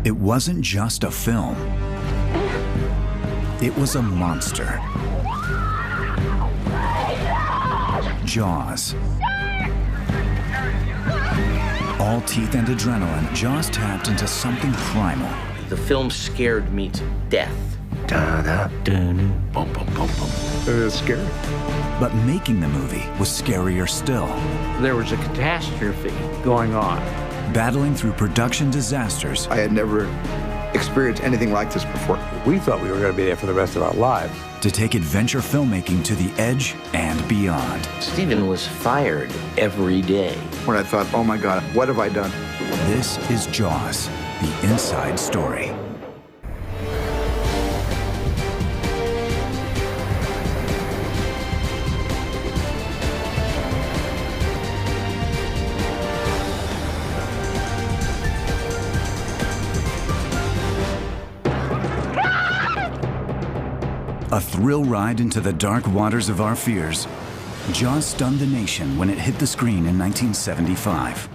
It wasn't just a film. It was a monster. Jaws. All teeth and adrenaline, Jaws tapped into something primal. The film scared me to death. It's scary. But making the movie was scarier still. There was a catastrophe going on. Battling through production disasters. I had never experienced anything like this before. We thought we were going to be there for the rest of our lives. To take adventure filmmaking to the edge and beyond. Steven was fired every day. When I thought, oh my God, what have I done? This is Jaws, the inside story. A thrill ride into the dark waters of our fears, Jaws stunned the nation when it hit the screen in 1975.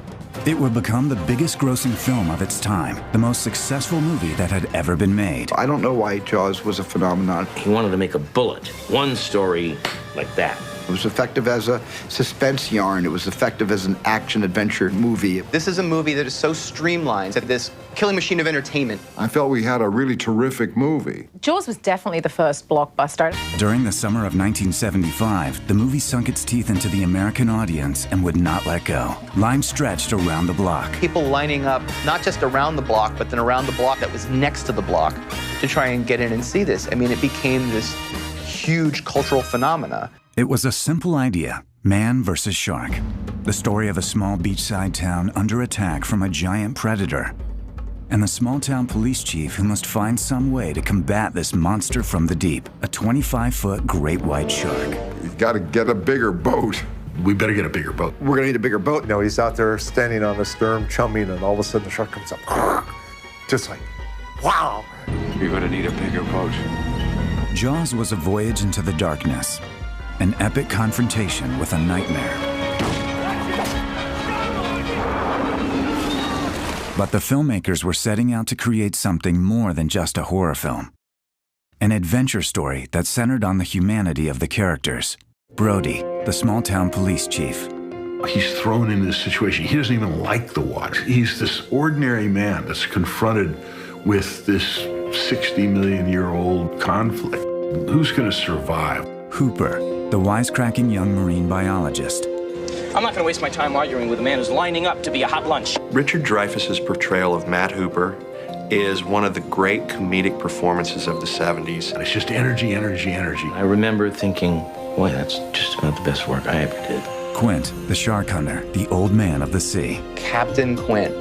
It would become the biggest grossing film of its time, the most successful movie that had ever been made. I don't know why Jaws was a phenomenon. He wanted to make a bullet, one story like that. It was effective as a suspense yarn. It was effective as an action-adventure movie. This is a movie that is so streamlined, that this killing machine of entertainment. I felt we had a really terrific movie. Jaws was definitely the first blockbuster. During the summer of 1975, the movie sunk its teeth into the American audience and would not let go. Lines stretched around the block. People lining up, not just around the block, but then around the block that was next to the block to try and get in and see this. I mean, it became this huge cultural phenomena. It was a simple idea, man versus shark. The story of a small beachside town under attack from a giant predator. And the small town police chief who must find some way to combat this monster from the deep, a 25-foot great white shark. You've got to get a bigger boat. We better get a bigger boat. We're gonna need a bigger boat. You know, he's out there standing on the stern, chumming, and all of a sudden the shark comes up. Just like, wow. You're gonna need a bigger boat. Jaws was a voyage into the darkness, an epic confrontation with a nightmare. But the filmmakers were setting out to create something more than just a horror film. An adventure story that centered on the humanity of the characters. Brody, the small-town police chief. He's thrown into this situation. He doesn't even like the water. He's this ordinary man that's confronted with this 60-million-year-old conflict. Who's going to survive? Hooper, the wisecracking young marine biologist. I'm not going to waste my time arguing with a man who's lining up to be a hot lunch. Richard Dreyfuss's portrayal of Matt Hooper is one of the great comedic performances of the 70s. It's just energy, energy, energy. I remember thinking, boy, that's just about the best work I ever did. Quint, the shark hunter, the old man of the sea. Captain Quint,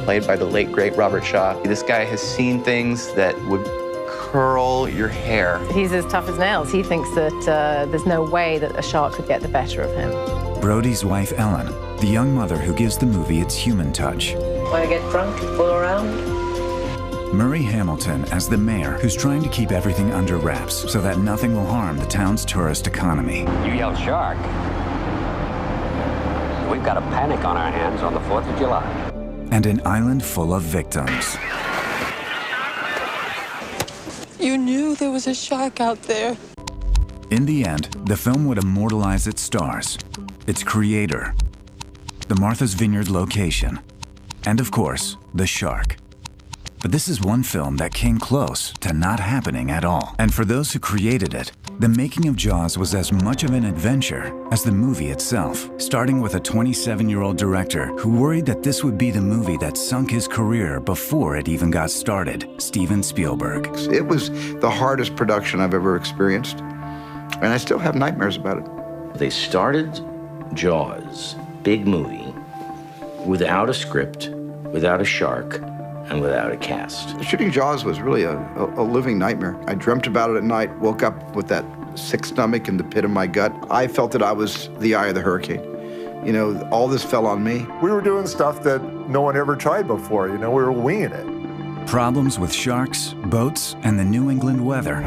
played by the late, great Robert Shaw. This guy has seen things that would curl your hair. He's as tough as nails. He thinks that there's no way that a shark could get the better of him. Brody's wife, Ellen, the young mother who gives the movie its human touch. Want to get drunk and fool around? Murray Hamilton as the mayor who's trying to keep everything under wraps so that nothing will harm the town's tourist economy. You yelled shark. We've got a panic on our hands on the 4th of July. And an island full of victims. You knew there was a shark out there. In the end, the film would immortalize its stars, its creator, the Martha's Vineyard location, and of course, the shark. But this is one film that came close to not happening at all. And for those who created it, the making of Jaws was as much of an adventure as the movie itself, starting with a 27-year-old director who worried that this would be the movie that sunk his career before it even got started, Steven Spielberg. It was the hardest production I've ever experienced, and I still have nightmares about it. They started Jaws, big movie, without a script, without a shark, and without a cast. Shooting Jaws was really a living nightmare. I dreamt about it at night, woke up with that sick stomach in the pit of my gut. I felt that I was the eye of the hurricane. You know, all this fell on me. We were doing stuff that no one ever tried before. You know, we were winging it. Problems with sharks, boats, and the New England weather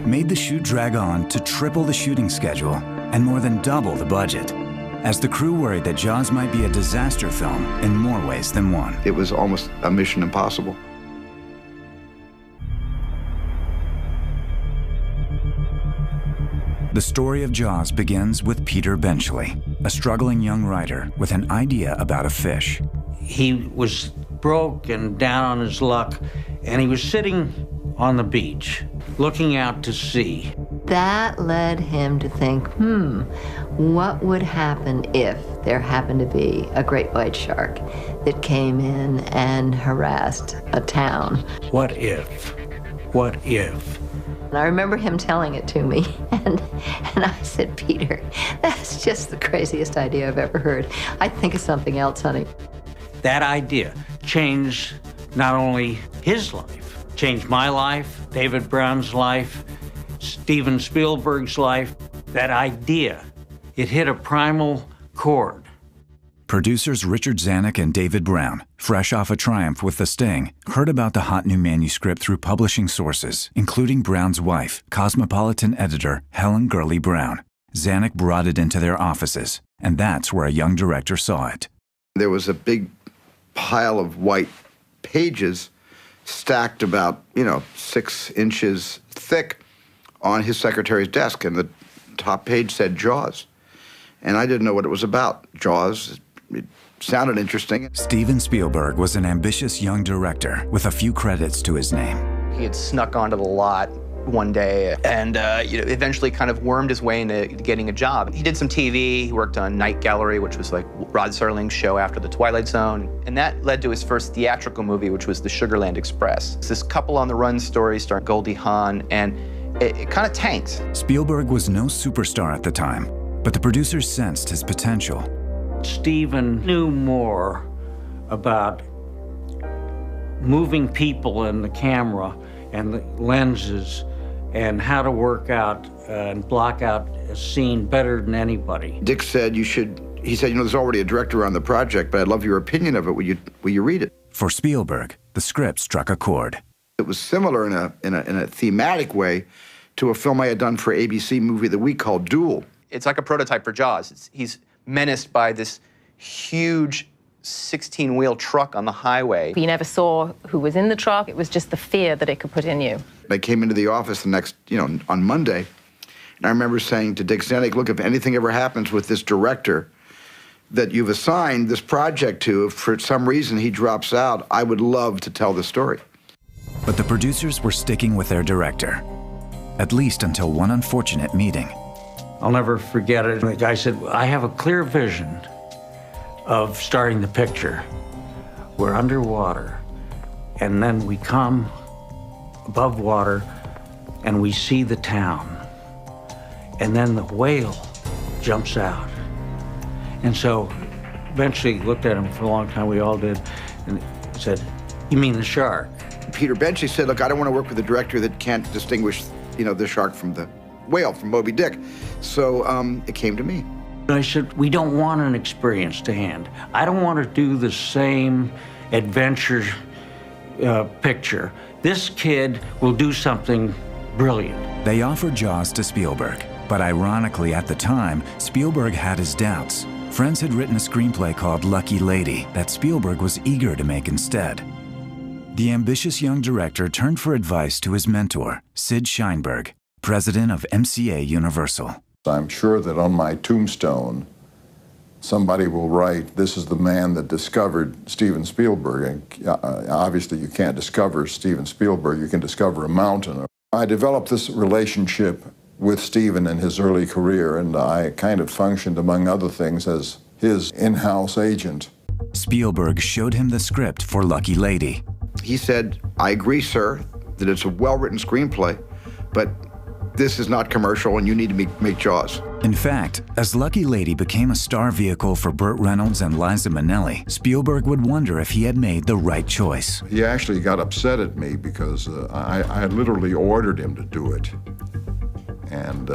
made the shoot drag on to triple the shooting schedule and more than double the budget. as the crew worried that Jaws might be a disaster film in more ways than one. It was almost a mission impossible. The story of Jaws begins with Peter Benchley, a struggling young writer with an idea about a fish. He was broke and down on his luck, and he was sitting on the beach, looking out to sea. That led him to think, what would happen if there happened to be a great white shark that came in and harassed a town? What if? What if? And I remember him telling it to me, and I said, Peter, that's just the craziest idea I've ever heard. I think of something else, honey. That idea changed not only his life, changed my life, David Brown's life, Steven Spielberg's life. That idea, it hit a primal chord. Producers Richard Zanuck and David Brown, fresh off a triumph with The Sting, heard about the hot new manuscript through publishing sources, including Brown's wife, Cosmopolitan editor Helen Gurley Brown. Zanuck brought it into their offices, and that's where a young director saw it. There was a big pile of white pages stacked about, 6 inches thick on his secretary's desk, and the top page said Jaws. And I didn't know what it was about. Jaws, it sounded interesting. Steven Spielberg was an ambitious young director with a few credits to his name. He had snuck onto the lot one day and eventually kind of wormed his way into getting a job. He did some TV. He worked on Night Gallery, which was like Rod Serling's show after The Twilight Zone. And that led to his first theatrical movie, which was The Sugarland Express. It's this couple on the run story starring Goldie Hawn, and it kind of tanked. Spielberg was no superstar at the time, but the producers sensed his potential. Steven knew more about moving people in the camera and the lenses and how to work out and block out a scene better than anybody. Dick said he said, there's already a director on the project, but I'd love your opinion of it. Will you read it? For Spielberg, the script struck a chord. It was similar in a thematic way to a film I had done for ABC Movie of the Week called Duel. It's like a prototype for Jaws. He's menaced by this huge 16-wheel truck on the highway. You never saw who was in the truck. It was just the fear that it could put in you. I came into the office the next, on Monday, and I remember saying to Dick Zanuck, look, if anything ever happens with this director that you've assigned this project to, if for some reason he drops out, I would love to tell the story. But the producers were sticking with their director, at least until one unfortunate meeting. I'll never forget it. The guy said, I have a clear vision of starting the picture. We're underwater, and then we come above water, and we see the town. And then the whale jumps out. And so eventually looked at him for a long time, we all did, and said, you mean the shark? Peter Benchley said, look, I don't want to work with a director that can't distinguish, the shark from the whale, from Moby Dick. So it came to me. I said, we don't want an experienced hand. I don't want to do the same adventure picture. This kid will do something brilliant. They offered Jaws to Spielberg, but ironically at the time, Spielberg had his doubts. Friends had written a screenplay called Lucky Lady that Spielberg was eager to make instead. The ambitious young director turned for advice to his mentor, Sid Sheinberg, president of MCA Universal. I'm sure that on my tombstone, somebody will write, this is the man that discovered Steven Spielberg. And obviously you can't discover Steven Spielberg, you can discover a mountain. I developed this relationship with Steven in his early career, and I kind of functioned, among other things, as his in-house agent. Spielberg showed him the script for Lucky Lady. He said, I agree, sir, that it's a well-written screenplay, but this is not commercial and you need to make Jaws. In fact, as Lucky Lady became a star vehicle for Burt Reynolds and Liza Minnelli, Spielberg would wonder if he had made the right choice. He actually got upset at me because I literally ordered him to do it. And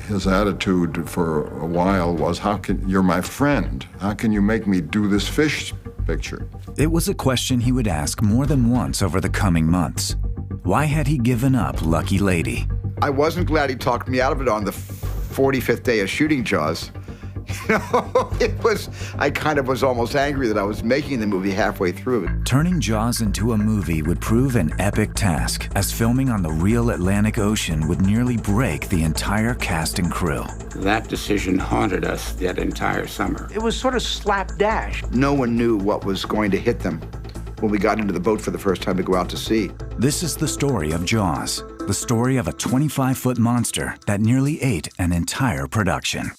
his attitude for a while was, you're my friend. How can you make me do this fish picture? It was a question he would ask more than once over the coming months. Why had he given up Lucky Lady? I wasn't glad he talked me out of it on the 45th day of shooting Jaws. I kind of was almost angry that I was making the movie halfway through. Turning Jaws into a movie would prove an epic task, as filming on the real Atlantic Ocean would nearly break the entire cast and crew. That decision haunted us that entire summer. It was sort of slapdash. No one knew what was going to hit them when we got into the boat for the first time to go out to sea. This is the story of Jaws, the story of a 25-foot monster that nearly ate an entire production.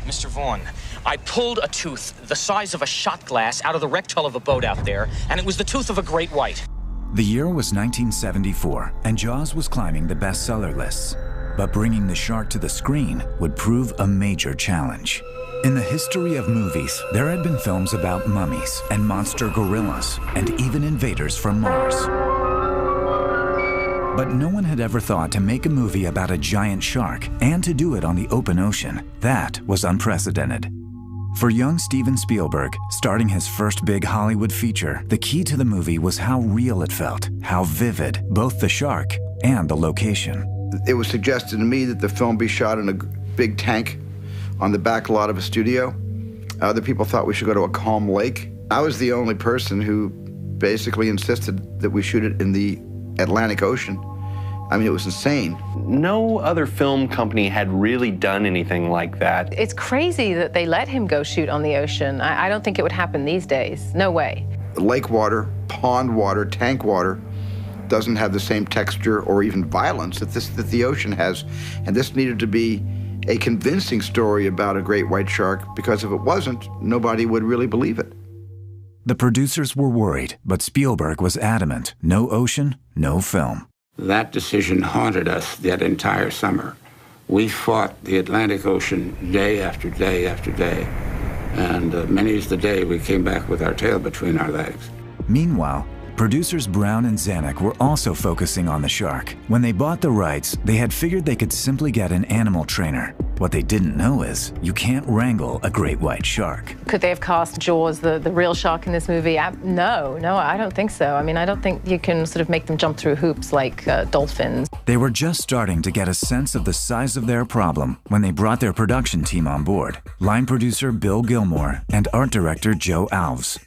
Mr. Vaughn, I pulled a tooth the size of a shot glass out of the wrecked hull of a boat out there, and it was the tooth of a great white. The year was 1974, and Jaws was climbing the bestseller lists. But bringing the shark to the screen would prove a major challenge. In the history of movies, there had been films about mummies and monster gorillas, and even invaders from Mars. But no one had ever thought to make a movie about a giant shark and to do it on the open ocean. That was unprecedented. For young Steven Spielberg, starting his first big Hollywood feature, the key to the movie was how real it felt, how vivid, both the shark and the location. It was suggested to me that the film be shot in a big tank on the back lot of a studio. Other people thought we should go to a calm lake. I was the only person who basically insisted that we shoot it in the Atlantic Ocean. I mean, it was insane. No other film company had really done anything like that. It's crazy that they let him go shoot on the ocean. I don't think it would happen these days. No way. Lake water, pond water, tank water doesn't have the same texture or even violence that the ocean has. And this needed to be a convincing story about a great white shark, because if it wasn't, nobody would really believe it. The producers were worried, but Spielberg was adamant. No ocean, no film. That decision haunted us that entire summer. We fought the Atlantic Ocean day after day after day. And many's the day we came back with our tail between our legs. Meanwhile, producers Brown and Zanuck were also focusing on the shark. When they bought the rights, they had figured they could simply get an animal trainer. What they didn't know is you can't wrangle a great white shark. Could they have cast Jaws, the real shark, in this movie? No, I don't think so. I mean, I don't think you can sort of make them jump through hoops like dolphins. They were just starting to get a sense of the size of their problem when they brought their production team on board. Line producer Bill Gilmore and art director Joe Alves.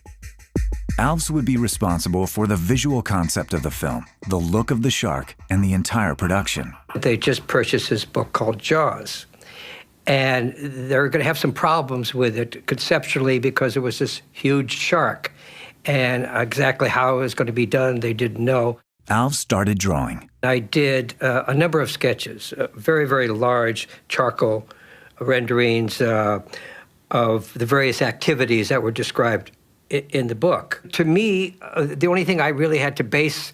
Alves would be responsible for the visual concept of the film, the look of the shark, and the entire production. They just purchased this book called Jaws. And they're going to have some problems with it conceptually because it was this huge shark. And exactly how it was going to be done, they didn't know. Alves started drawing. I did a number of sketches, very, very large charcoal renderings of the various activities that were described in the book. To me, the only thing I really had to base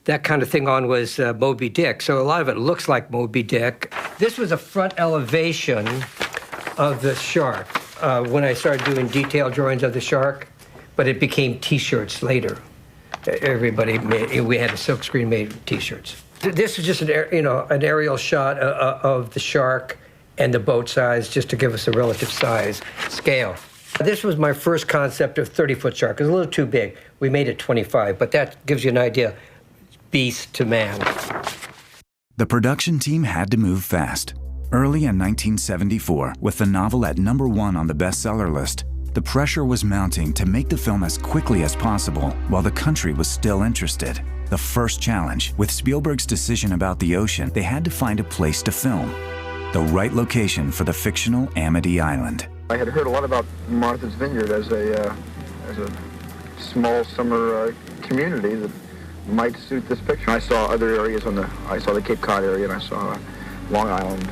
that kind of thing on was Moby Dick. So a lot of it looks like Moby Dick. This was a front elevation of the shark when I started doing detailed drawings of the shark, but it became T-shirts later. Everybody we had a silkscreen made T-shirts. This is just an aerial shot of the shark and the boat size, just to give us a relative size scale. This was my first concept of 30-foot shark. It was a little too big. We made it 25, but that gives you an idea. Beast to man. The production team had to move fast. Early in 1974, with the novel at #1 on the bestseller list, the pressure was mounting to make the film as quickly as possible while the country was still interested. The first challenge, with Spielberg's decision about the ocean, they had to find a place to film. The right location for the fictional Amity Island. I had heard a lot about Martha's Vineyard as a small summer community that might suit this picture. I saw other areas I saw the Cape Cod area and I saw Long Island.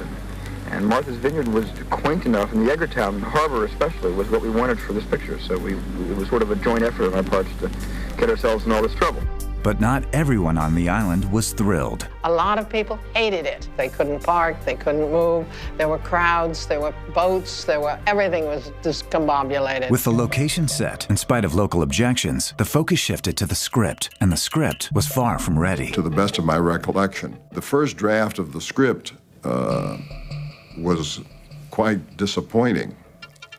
And Martha's Vineyard was quaint enough, and the Edgartown Harbor especially was what we wanted for this picture. So it was sort of a joint effort on our parts to get ourselves in all this trouble. But not everyone on the island was thrilled. A lot of people hated it. They couldn't park, they couldn't move. There were crowds, there were boats, everything was discombobulated. With the location set, in spite of local objections, the focus shifted to the script, and the script was far from ready. To the best of my recollection, the first draft of the script was quite disappointing.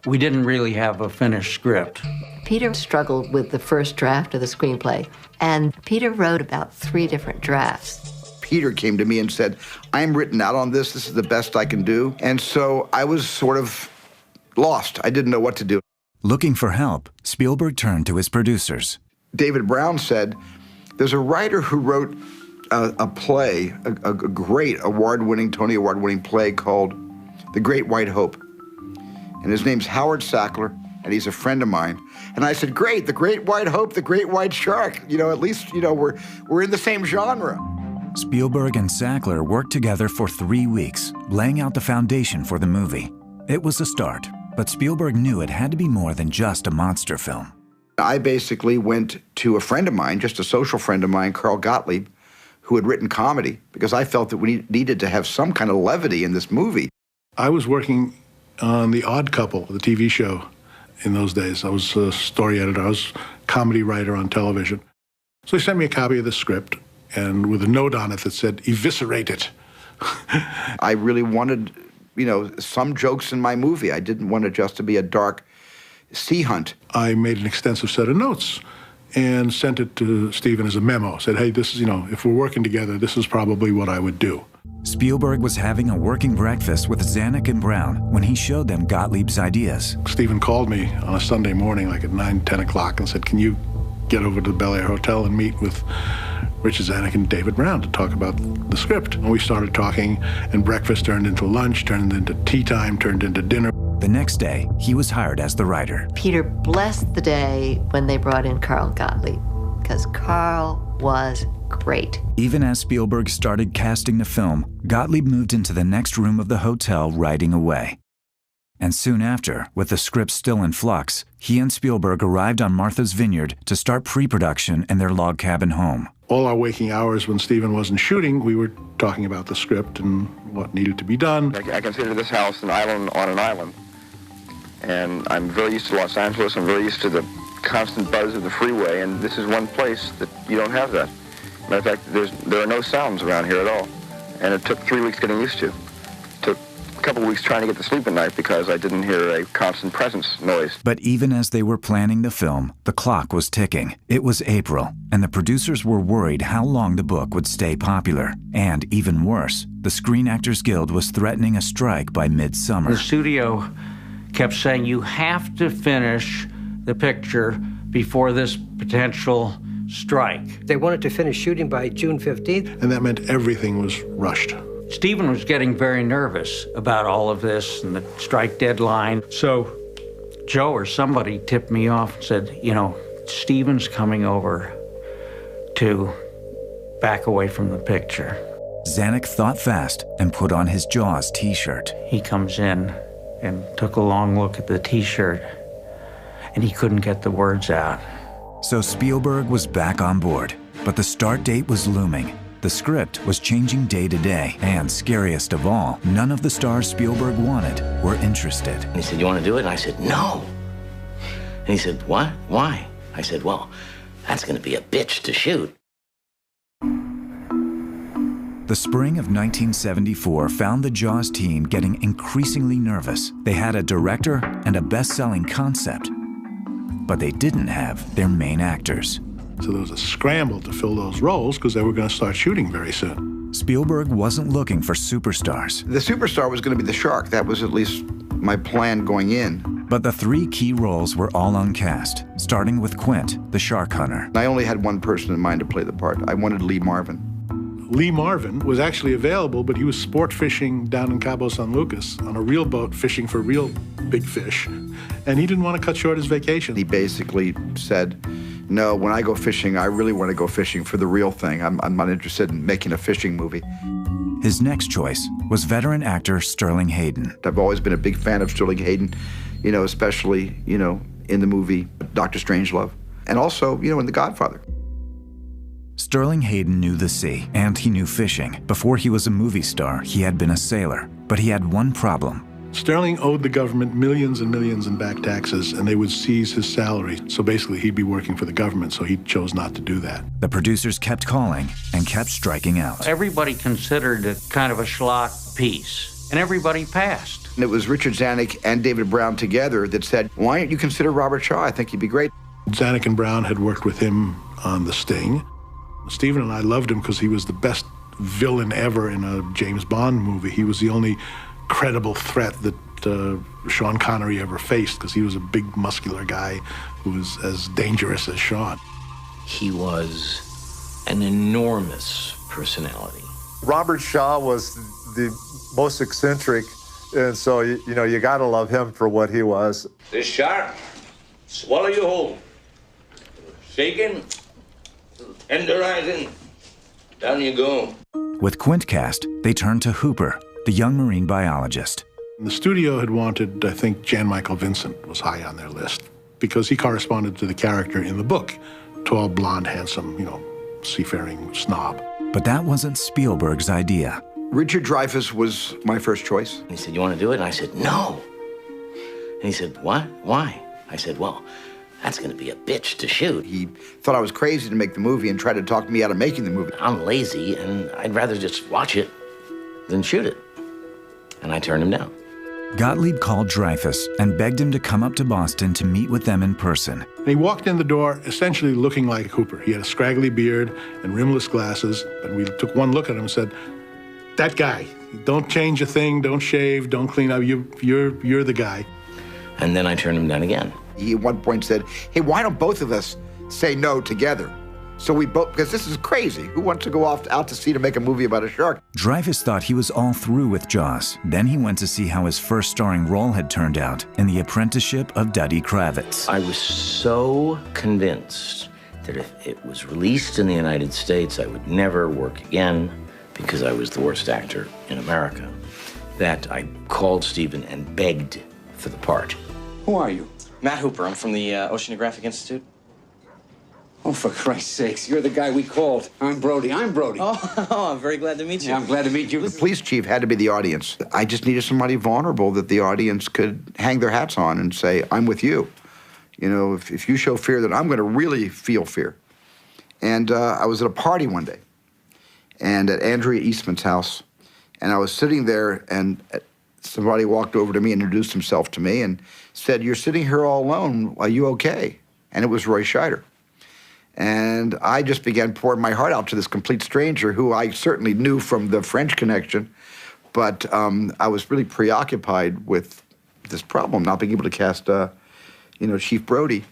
We didn't really have a finished script. Peter struggled with the first draft of the screenplay, and Peter wrote about 3 different drafts. Peter came to me and said, I'm written out on this. This is the best I can do. And so I was sort of lost. I didn't know what to do. Looking for help, Spielberg turned to his producers. David Brown said, there's a writer who wrote a play, a great award-winning, Tony Award-winning play called The Great White Hope. And his name's Howard Sackler, and he's a friend of mine. And I said, great, The Great White Hope, The Great White Shark. You know, at least, you know, we're in the same genre. Spielberg and Sackler worked together for 3 weeks, laying out the foundation for the movie. It was a start, but Spielberg knew it had to be more than just a monster film. I basically went to a friend of mine, just a social friend of mine, Carl Gottlieb, who had written comedy, because I felt that we needed to have some kind of levity in this movie. I was working on The Odd Couple, the TV show in those days. I was a story editor. I was a comedy writer on television. So they sent me a copy of the script, and with a note on it that said, eviscerate it. I really wanted, you know, some jokes in my movie. I didn't want it just to be a dark sea hunt. I made an extensive set of notes and sent it to Steven as a memo. Said, hey, this is, you know, if we're working together, this is probably what I would do. Spielberg was having a working breakfast with Zanuck and Brown when he showed them Gottlieb's ideas. Steven called me on a Sunday morning, like at 9, 10 o'clock, and said, can you get over to the Bel Air Hotel and meet with Richard Zanuck and David Brown to talk about the script? And we started talking, and breakfast turned into lunch, turned into tea time, turned into dinner. The next day, he was hired as the writer. Peter blessed the day when they brought in Carl Gottlieb, because Carl was great. Even as Spielberg started casting the film, Gottlieb moved into the next room of the hotel writing away. And soon after, with the script still in flux, he and Spielberg arrived on Martha's Vineyard to start pre-production in their log cabin home. All our waking hours when Steven wasn't shooting, we were talking about the script and what needed to be done. I consider this house an island on an island. And I'm very used to Los Angeles. I'm very used to the constant buzz of the freeway, and this is one place that you don't have that. Matter of fact, there are no sounds around here at all. And it took 3 weeks getting used to. It took a couple of weeks trying to get to sleep at night because I didn't hear a constant presence noise. But even as they were planning the film, the clock was ticking. It was April, and the producers were worried how long the book would stay popular. And even worse, the Screen Actors Guild was threatening a strike by midsummer. The studio kept saying, you have to finish the picture before this potential strike. They wanted to finish shooting by June 15th. And that meant everything was rushed. Steven was getting very nervous about all of this and the strike deadline. So Joe or somebody tipped me off and said, you know, Steven's coming over to back away from the picture. Zanuck thought fast and put on his Jaws t-shirt. He comes in and took a long look at the t-shirt, and he couldn't get the words out. So Spielberg was back on board, but the start date was looming. The script was changing day to day, and scariest of all, none of the stars Spielberg wanted were interested. And he said, you want to do it? And I said, no. And he said, what? Why? I said, well, that's going to be a bitch to shoot. The spring of 1974 found the Jaws team getting increasingly nervous. They had a director and a best-selling concept, but they didn't have their main actors. So there was a scramble to fill those roles because they were going to start shooting very soon. Spielberg wasn't looking for superstars. The superstar was going to be the shark. That was at least my plan going in. But the 3 key roles were all uncast, starting with Quint, the shark hunter. I only had one person in mind to play the part. I wanted Lee Marvin. Lee Marvin was actually available, but he was sport fishing down in Cabo San Lucas on a real boat fishing for real big fish, and he didn't want to cut short his vacation. He basically said, no, when I go fishing, I really want to go fishing for the real thing. I'm not interested in making a fishing movie. His next choice was veteran actor Sterling Hayden. I've always been a big fan of Sterling Hayden, you know, especially, you know, in the movie Dr. Strangelove, and also, you know, in The Godfather. Sterling Hayden knew the sea, and he knew fishing. Before he was a movie star, he had been a sailor. But he had one problem. Sterling owed the government millions and millions in back taxes, and they would seize his salary. So basically, he'd be working for the government, so he chose not to do that. The producers kept calling and kept striking out. Everybody considered it kind of a schlock piece, and everybody passed. And it was Richard Zanuck and David Brown together that said, why don't you consider Robert Shaw? I think he'd be great. Zanuck and Brown had worked with him on The Sting. Steven and I loved him because he was the best villain ever in a James Bond movie. He was the only credible threat that Sean Connery ever faced, because he was a big, muscular guy who was as dangerous as Sean. He was an enormous personality. Robert Shaw was the most eccentric, and so, you know, you got to love him for what he was. This shark, swallow you whole. Shaking, tenderizing, down you go. With Quintcast, they turned to Hooper, the young marine biologist. The studio had wanted, I think, Jan Michael Vincent was high on their list, because he corresponded to the character in the book. Tall, blonde, handsome, you know, seafaring snob. But that wasn't Spielberg's idea. Richard Dreyfuss was my first choice. And he said, "You want to do it?" And I said, "No." And he said, "What? Why?" I said, "Well, that's going to be a bitch to shoot." He thought I was crazy to make the movie and tried to talk me out of making the movie. I'm lazy, and I'd rather just watch it than shoot it. And I turned him down. Gottlieb called Dreyfuss and begged him to come up to Boston to meet with them in person. And he walked in the door essentially looking like Hooper. He had a scraggly beard and rimless glasses, and we took one look at him and said, "That guy. Don't change a thing, don't shave, don't clean up. You're the guy." And then I turned him down again. He at one point said, "Hey, why don't both of us say no together?" So we both, because this is crazy. Who wants to go out to sea to make a movie about a shark? Dreyfuss thought he was all through with Jaws. Then he went to see how his first starring role had turned out in The Apprenticeship of Duddy Kravitz. I was so convinced that if it was released in the United States, I would never work again because I was the worst actor in America, that I called Steven and begged for the part. Who are you? Matt Hooper. I'm from the Oceanographic Institute. Oh, for Christ's sakes, you're the guy we called. I'm Brody. Oh, I'm very glad to meet you. Yeah, I'm glad to meet you. The police chief had to be the audience. I just needed somebody vulnerable that the audience could hang their hats on and say, "I'm with you." You know, if you show fear, then I'm going to really feel fear. And I was at a party one day, and at Andrea Eastman's house, and I was sitting there, and somebody walked over to me and introduced himself to me and said, "You're sitting here all alone. Are you okay?" And it was Roy Scheider. And I just began pouring my heart out to this complete stranger who I certainly knew from the French connection, but I was really preoccupied with this problem, not being able to cast, Chief Brody.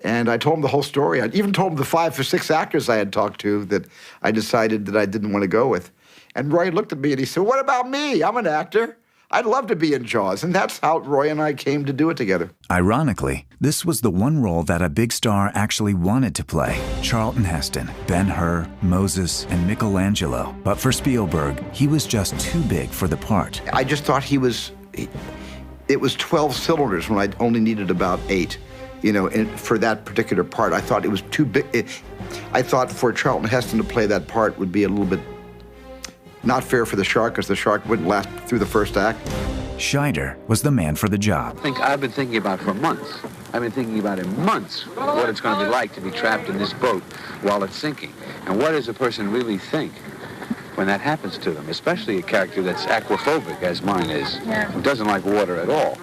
And I told him the whole story. I even told him the 5 or 6 actors I had talked to that I decided that I didn't want to go with. And Roy looked at me and he said, "What about me? I'm an actor. I'd love to be in Jaws." And that's how Roy and I came to do it together. Ironically, this was the one role that a big star actually wanted to play. Charlton Heston, Ben-Hur, Moses, and Michelangelo. But for Spielberg, he was just too big for the part. I just thought it was 12 cylinders when I only needed about 8. For that particular part, I thought it was too big. I thought for Charlton Heston to play that part would be a little bit not fair for the shark, because the shark wouldn't last through the first act. Scheider was the man for the job. I've been thinking about for months. I've been thinking about in months what it's going to be like to be trapped in this boat while it's sinking. And what does a person really think when that happens to them, especially a character that's aquaphobic, as mine is, who doesn't like water at all.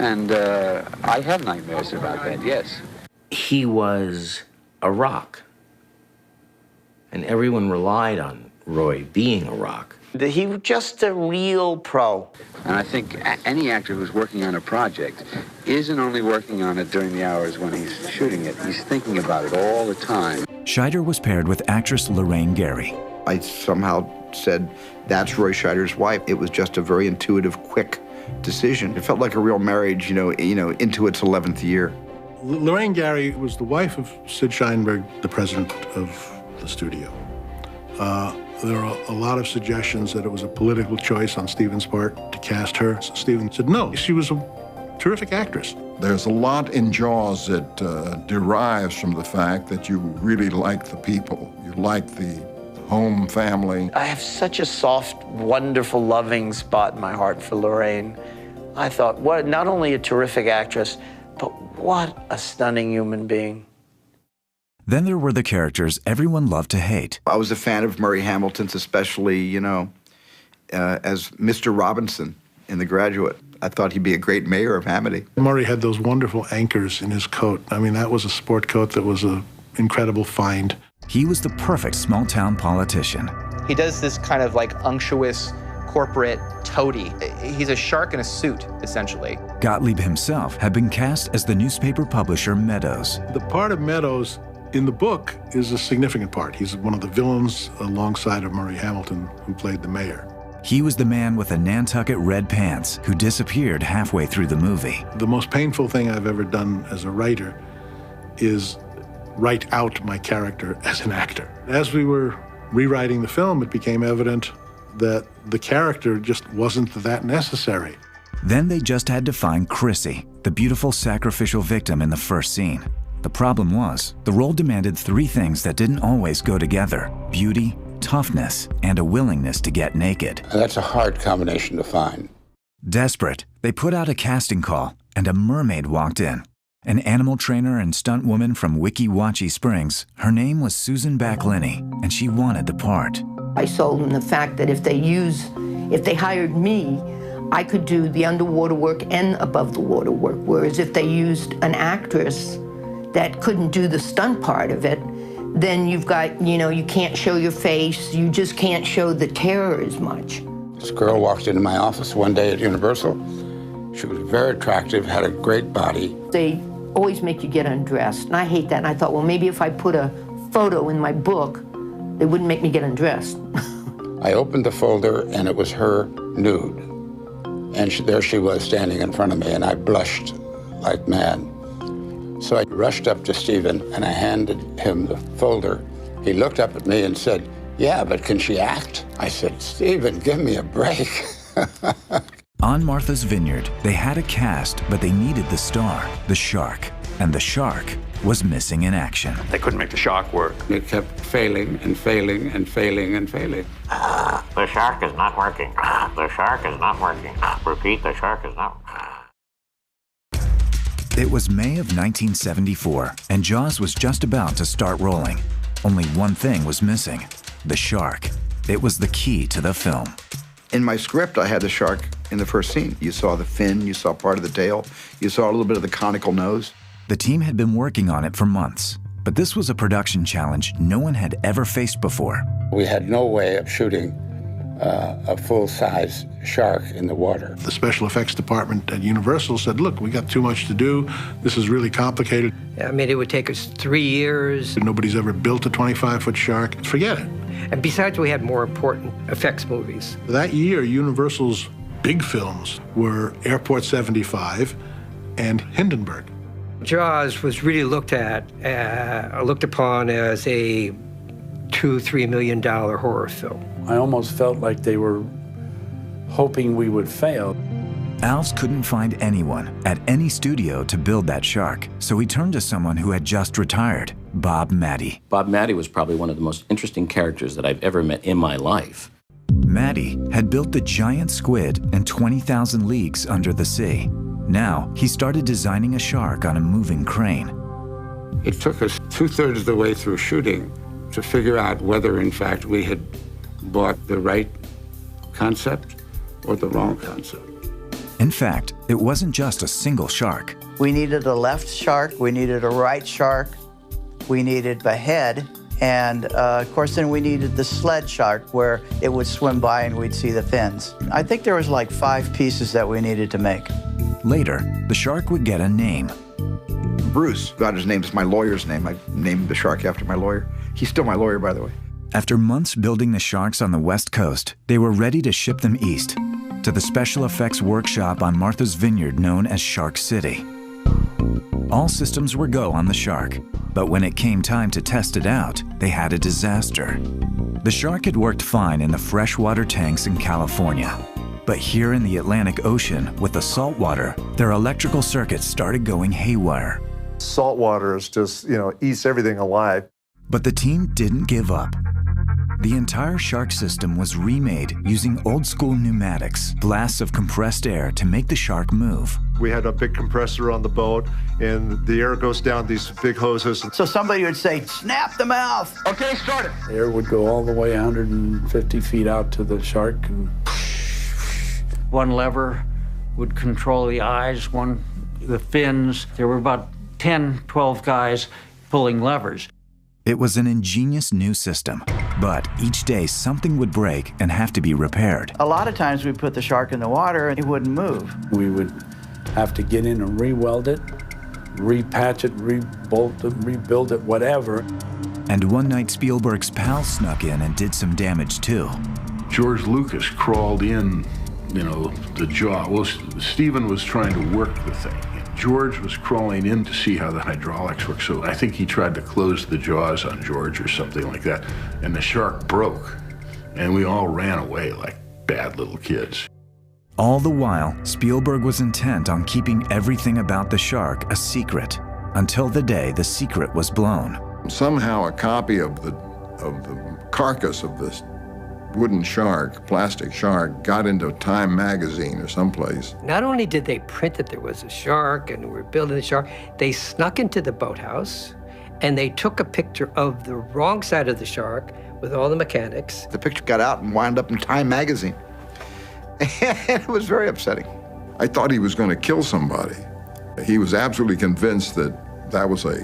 And I have nightmares about that, yes. He was a rock, and everyone relied on Roy being a rock. He was just a real pro. And I think any actor who's working on a project isn't only working on it during the hours when he's shooting it, he's thinking about it all the time. Scheider was paired with actress Lorraine Gary. I somehow said, "That's Roy Scheider's wife." It was just a very intuitive, quick decision. It felt like a real marriage, into its 11th year. Lorraine Gary was the wife of Sid Sheinberg, the president of the studio. There are a lot of suggestions that it was a political choice on Steven's part to cast her. So Steven said no. She was a terrific actress. There's a lot in Jaws that derives from the fact that you really like the people. You like the home family. I have such a soft, wonderful, loving spot in my heart for Lorraine. I thought, what, not only a terrific actress, but what a stunning human being. Then there were the characters everyone loved to hate. I was a fan of Murray Hamilton's, especially, as Mr. Robinson in The Graduate. I thought he'd be a great mayor of Amity. Murray had those wonderful anchors in his coat. I mean, that was a sport coat that was an incredible find. He was the perfect small-town politician. He does this kind of like unctuous corporate toady. He's a shark in a suit, essentially. Gottlieb himself had been cast as the newspaper publisher Meadows. The part of Meadows in the book is a significant part. He's one of the villains alongside of Murray Hamilton, who played the mayor. He was the man with the Nantucket red pants who disappeared halfway through the movie. The most painful thing I've ever done as a writer is write out my character as an actor. As we were rewriting the film, it became evident that the character just wasn't that necessary. Then they just had to find Chrissy, the beautiful sacrificial victim in the first scene. The problem was, the role demanded three things that didn't always go together: beauty, toughness, and a willingness to get naked. That's a hard combination to find. Desperate, they put out a casting call, and a mermaid walked in. An animal trainer and stunt woman from Weeki Wachee Springs, her name was Susan Backlini, and she wanted the part. I sold them the fact that if they hired me, I could do the underwater work and above the water work, whereas if they used an actress that couldn't do the stunt part of it, then you've got, you can't show your face, you just can't show the terror as much. This girl walked into my office one day at Universal. She was very attractive, had a great body. They always make you get undressed, and I hate that. And I thought, well, maybe if I put a photo in my book, they wouldn't make me get undressed. I opened the folder, and it was her nude. And there she was standing in front of me, and I blushed like mad. So I rushed up to Stephen, and I handed him the folder. He looked up at me and said, "Yeah, but can she act?" I said, "Stephen, give me a break." On Martha's Vineyard, they had a cast, but they needed the star, the shark. And the shark was missing in action. They couldn't make the shark work. It kept failing and failing and failing and failing. The shark is not working. The shark is not working. Repeat, the shark is not. It was May of 1974, and Jaws was just about to start rolling. Only one thing was missing: the shark. It was the key to the film. In my script, I had the shark in the first scene. You saw the fin, you saw part of the tail, you saw a little bit of the conical nose. The team had been working on it for months, but this was a production challenge no one had ever faced before. We had no way of shooting a full-size shark in the water. The special effects department at Universal said, look, we got too much to do. This is really complicated. I mean, it would take us 3 years. Nobody's ever built a 25-foot shark. Forget it. And besides, we had more important effects movies. That year, Universal's big films were Airport 75 and Hindenburg. Jaws was really looked upon as a $2-3 million horror film. I almost felt like they were hoping we would fail. Alves couldn't find anyone at any studio to build that shark, so he turned to someone who had just retired, Bob Matty. Bob Matty was probably one of the most interesting characters that I've ever met in my life. Matty had built the giant squid in 20,000 Leagues Under the Sea. Now, he started designing a shark on a moving crane. It took us 2/3 of the way through shooting to figure out whether, in fact, we had bought the right concept or the wrong concept. In fact, it wasn't just a single shark. We needed a left shark, we needed a right shark, we needed the head, and of course then we needed the sled shark where it would swim by and we'd see the fins. I think there was like 5 pieces that we needed to make. Later, the shark would get a name. Bruce got his name. It's my lawyer's name. I named the shark after my lawyer. He's still my lawyer, by the way. After months building the sharks on the West Coast, they were ready to ship them east to the special effects workshop on Martha's Vineyard known as Shark City. All systems were go on the shark, but when it came time to test it out, they had a disaster. The shark had worked fine in the freshwater tanks in California, but here in the Atlantic Ocean with the salt water, their electrical circuits started going haywire. Salt water is just, eats everything alive. But the team didn't give up. The entire shark system was remade using old-school pneumatics, blasts of compressed air to make the shark move. We had a big compressor on the boat, and the air goes down these big hoses. So somebody would say, snap the mouth. Okay, start it. The air would go all the way 150 feet out to the shark, and one lever would control the eyes, the fins. There were about 10, 12 guys pulling levers. It was an ingenious new system, But each day something would break and have to be repaired. A lot of times we put the shark in the water and it wouldn't move. We would have to get in and re-weld it, repatch it, re-bolt it, rebuild it, whatever. And one night Spielberg's pal snuck in and did some damage too. George Lucas crawled in, the jaw. Well, Steven was trying to work the thing. George was crawling in to see how the hydraulics work. So I think he tried to close the jaws on George or something like that. And the shark broke. And we all ran away like bad little kids. All the while, Spielberg was intent on keeping everything about the shark a secret, until the day the secret was blown. Somehow a copy of the carcass of this wooden shark, plastic shark, got into Time magazine or someplace. Not only did they print that there was a shark and we were building the shark, they snuck into the boathouse and they took a picture of the wrong side of the shark with all the mechanics. The picture got out and wound up in Time magazine. And it was very upsetting. I thought he was going to kill somebody. He was absolutely convinced that that was a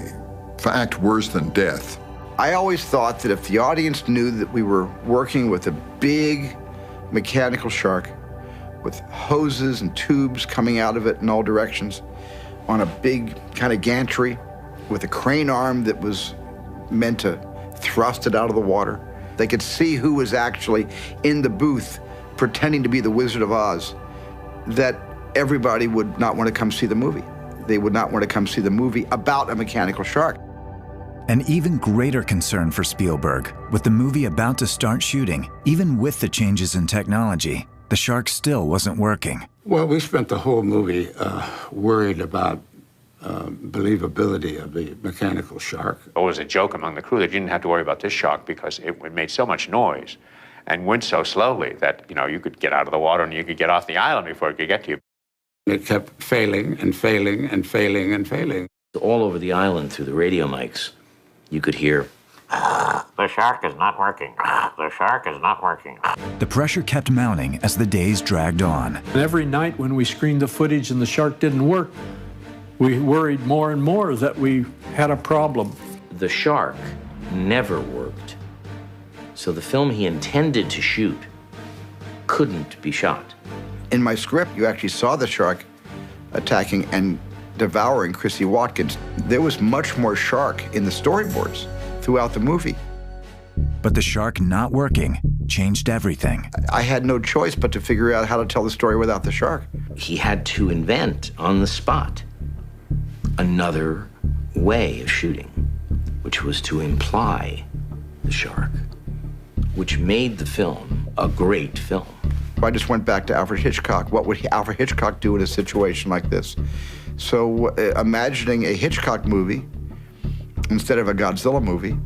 fact worse than death. I always thought that if the audience knew that we were working with a big mechanical shark with hoses and tubes coming out of it in all directions on a big kind of gantry with a crane arm that was meant to thrust it out of the water, they could see who was actually in the booth pretending to be the Wizard of Oz, that everybody would not want to come see the movie. They would not want to come see the movie about a mechanical shark. An even greater concern for Spielberg, with the movie about to start shooting, even with the changes in technology, the shark still wasn't working. Well, we spent the whole movie worried about believability of the mechanical shark. It was a joke among the crew that you didn't have to worry about this shark because it made so much noise and went so slowly that, you could get out of the water and you could get off the island before it could get to you. It kept failing and failing and failing and failing. All over the island through the radio mics, you could hear, "The shark is not working. The shark is not working." The pressure kept mounting as the days dragged on. And every night when we screened the footage and the shark didn't work, we worried more and more that we had a problem. The shark never worked. So the film he intended to shoot couldn't be shot. In my script, you actually saw the shark attacking and devouring Chrissy Watkins. There was much more shark in the storyboards throughout the movie. But the shark not working changed everything. I had no choice but to figure out how to tell the story without the shark. He had to invent on the spot another way of shooting, which was to imply the shark, which made the film a great film. I just went back to Alfred Hitchcock. What would Alfred Hitchcock do in a situation like this? So imagining a Hitchcock movie instead of a Godzilla movie,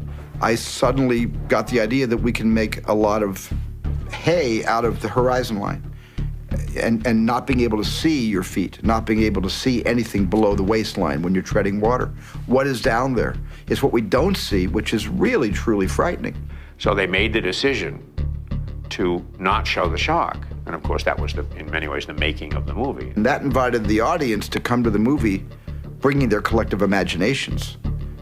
I suddenly got the idea that we can make a lot of hay out of the horizon line and not being able to see your feet, not being able to see anything below the waistline when you're treading water. What is down there is what we don't see, which is really, truly frightening. So they made the decision to not show the shark. And of course, that was, in many ways, the making of the movie. And that invited the audience to come to the movie bringing their collective imaginations.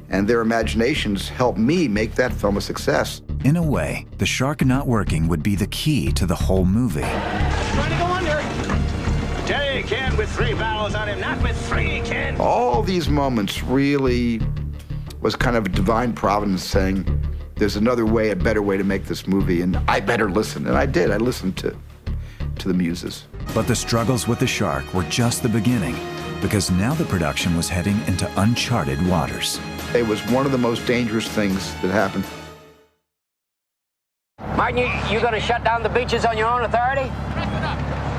And their imaginations helped me make that film a success. In a way, the shark not working would be the key to the whole movie. Trying to go under. Tell you can with 3 barrels on him, not with 3 can. All these moments really was kind of a divine providence saying, there's another way, a better way to make this movie, and I better listen. And I did. I listened to the muses. But the struggles with the shark were just the beginning, because now the production was heading into uncharted waters. It was one of the most dangerous things that happened. Martin, you going to shut down the beaches on your own authority?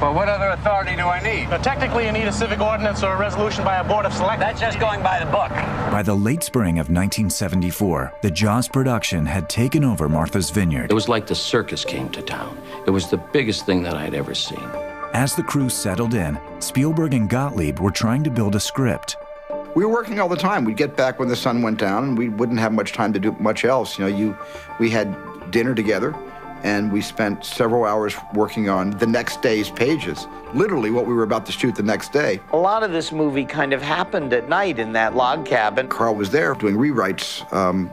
Well, what other authority do I need? Technically, you need a civic ordinance or a resolution by a board of selectmen. That's just going by the book. By the late spring of 1974, the Jaws production had taken over Martha's Vineyard. It was like the circus came to town. It was the biggest thing that I'd ever seen. As the crew settled in, Spielberg and Gottlieb were trying to build a script. We were working all the time. We'd get back when the sun went down, and we wouldn't have much time to do much else. We had dinner together, and we spent several hours working on the next day's pages, literally what we were about to shoot the next day. A lot of this movie kind of happened at night in that log cabin. Carl was there doing rewrites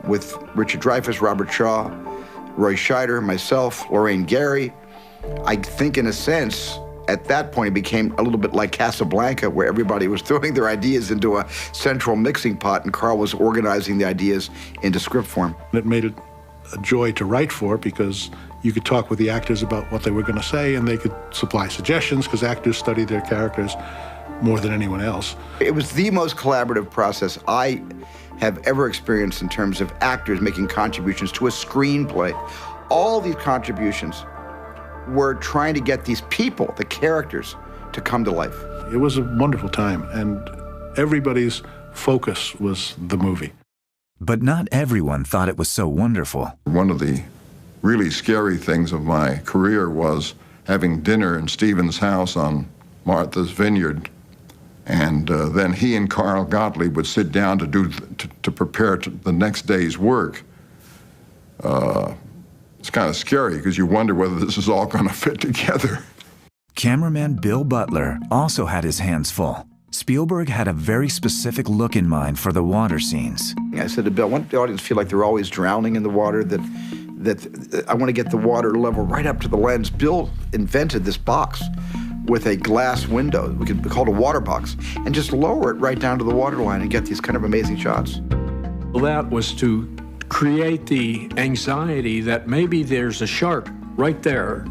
with Richard Dreyfuss, Robert Shaw, Roy Scheider, myself, Lorraine Gary. I think in a sense, at that point, it became a little bit like Casablanca, where everybody was throwing their ideas into a central mixing pot, and Carl was organizing the ideas into script form. It made it a joy to write for because you could talk with the actors about what they were going to say, and they could supply suggestions because actors study their characters more than anyone else. It was the most collaborative process I have ever experienced in terms of actors making contributions to a screenplay. All these contributions were trying to get these people, the characters, to come to life. It was a wonderful time, and everybody's focus was the movie. But not everyone thought it was so wonderful. One of the really scary things of my career was having dinner in Stephen's house on Martha's Vineyard, and then he and Carl Gottlieb would sit down to prepare the next day's work. It's kind of scary because you wonder whether this is all going to fit together. Cameraman Bill Butler also had his hands full. Spielberg had a very specific look in mind for the water scenes. I said to Bill, I want the audience to feel like they're always drowning in the water, that I want to get the water level right up to the lens. Bill invented this box with a glass window, we call it a water box, and just lower it right down to the water line and get these kind of amazing shots. Well, that was to create the anxiety that maybe there's a shark right there.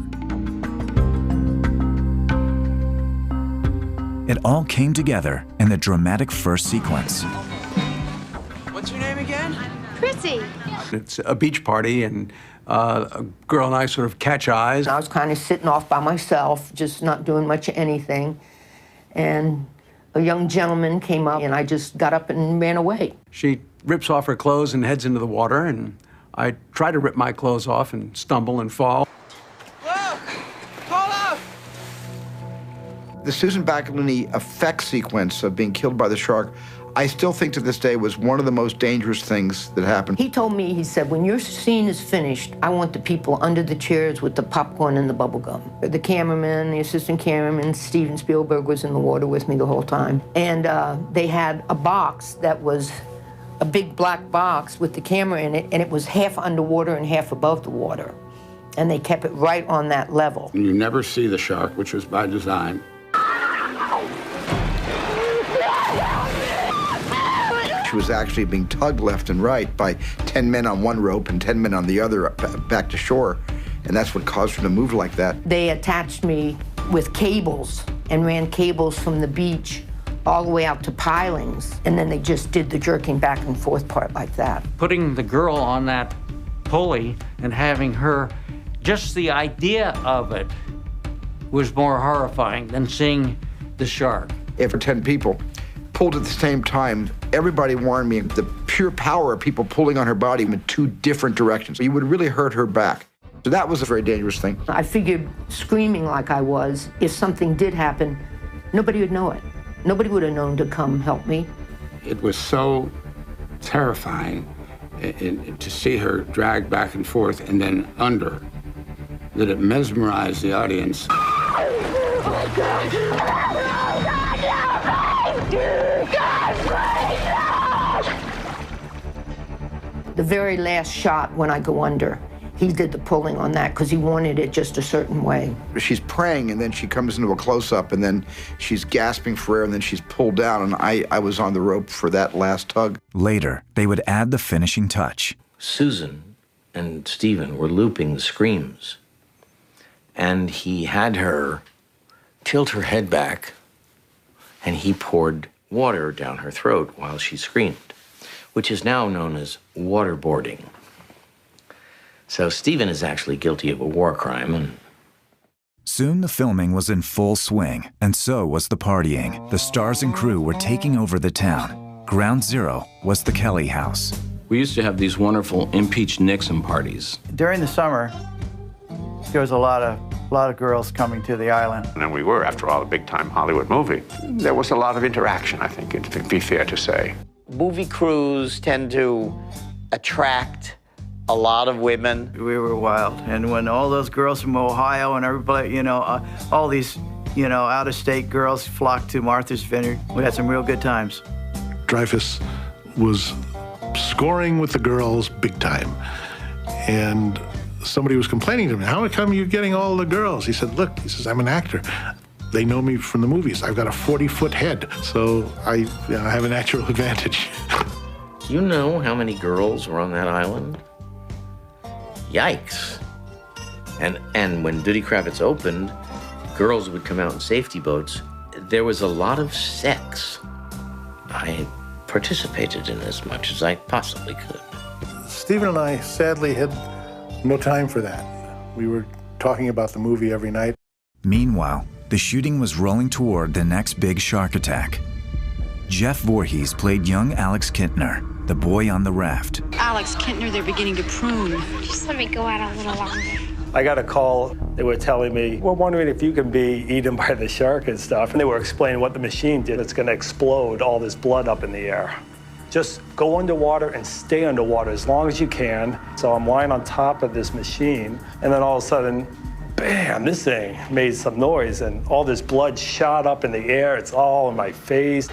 It all came together in the dramatic first sequence. What's your name again? Chrissy. It's a beach party, and a girl and I sort of catch eyes. I was kind of sitting off by myself, just not doing much of anything. And a young gentleman came up, and I just got up and ran away. She rips off her clothes and heads into the water, and I try to rip my clothes off and stumble and fall. Whoa! Hold up! The Susan Baccalini effect sequence of being killed by the shark, I still think to this day was one of the most dangerous things that happened. He told me, he said, when your scene is finished, I want the people under the chairs with the popcorn and the bubble gum. The cameraman, the assistant cameraman, Steven Spielberg was in the water with me the whole time. And they had a box that was a big black box with the camera in it, and it was half underwater and half above the water. And they kept it right on that level. You never see the shark, which was by design. She was actually being tugged left and right by 10 men on one rope and 10 men on the other back to shore. And that's what caused her to move like that. They attached me with cables and ran cables from the beach all the way out to pilings. And then they just did the jerking back and forth part like that. Putting the girl on that pulley and having her, just the idea of it was more horrifying than seeing the shark. If 10 people pulled at the same time, everybody warned me the pure power of people pulling on her body in two different directions. You would really hurt her back. So that was a very dangerous thing. I figured screaming like I was, if something did happen, nobody would know it. Nobody would have known to come help me. It was so terrifying to see her dragged back and forth and then under that it mesmerized the audience. The very last shot when I go under, he did the pulling on that because he wanted it just a certain way. She's praying, and then she comes into a close-up, and then she's gasping for air, and then she's pulled down, and I was on the rope for that last tug. Later, they would add the finishing touch. Susan and Stephen were looping the screams, and he had her tilt her head back, and he poured water down her throat while she screamed, which is now known as waterboarding. So Stephen is actually guilty of a war crime. And soon the filming was in full swing, and so was the partying. The stars and crew were taking over the town. Ground zero was the Kelly house. We used to have these wonderful impeach Nixon parties. During the summer, there was a lot of girls coming to the island. And we were, after all, a big-time Hollywood movie. There was a lot of interaction, I think it'd be fair to say. Movie crews tend to attract a lot of women. We were wild. And when all those girls from Ohio and everybody, you know, all these, you know, out-of-state girls flocked to Martha's Vineyard, we had some real good times. Dreyfuss was scoring with the girls big time. And somebody was complaining to me, how come you're getting all the girls? He said, look, he says, I'm an actor. They know me from the movies. I've got a 40-foot head, so I have a natural advantage. Do you know how many girls were on that island? Yikes. And when Duddy Kravitz opened, girls would come out in safety boats. There was a lot of sex. I participated in as much as I possibly could. Stephen and I sadly had no time for that. We were talking about the movie every night. Meanwhile, the shooting was rolling toward the next big shark attack. Jeff Voorhees played young Alex Kintner, the boy on the raft. Alex Kintner, they're beginning to prune. Just let me go out a little longer. I got a call. They were telling me, we're wondering if you can be eaten by the shark and stuff. And they were explaining what the machine did. It's going to explode all this blood up in the air. Just go underwater and stay underwater as long as you can. So I'm lying on top of this machine, and then all of a sudden, bam, this thing made some noise, and all this blood shot up in the air. It's all in my face.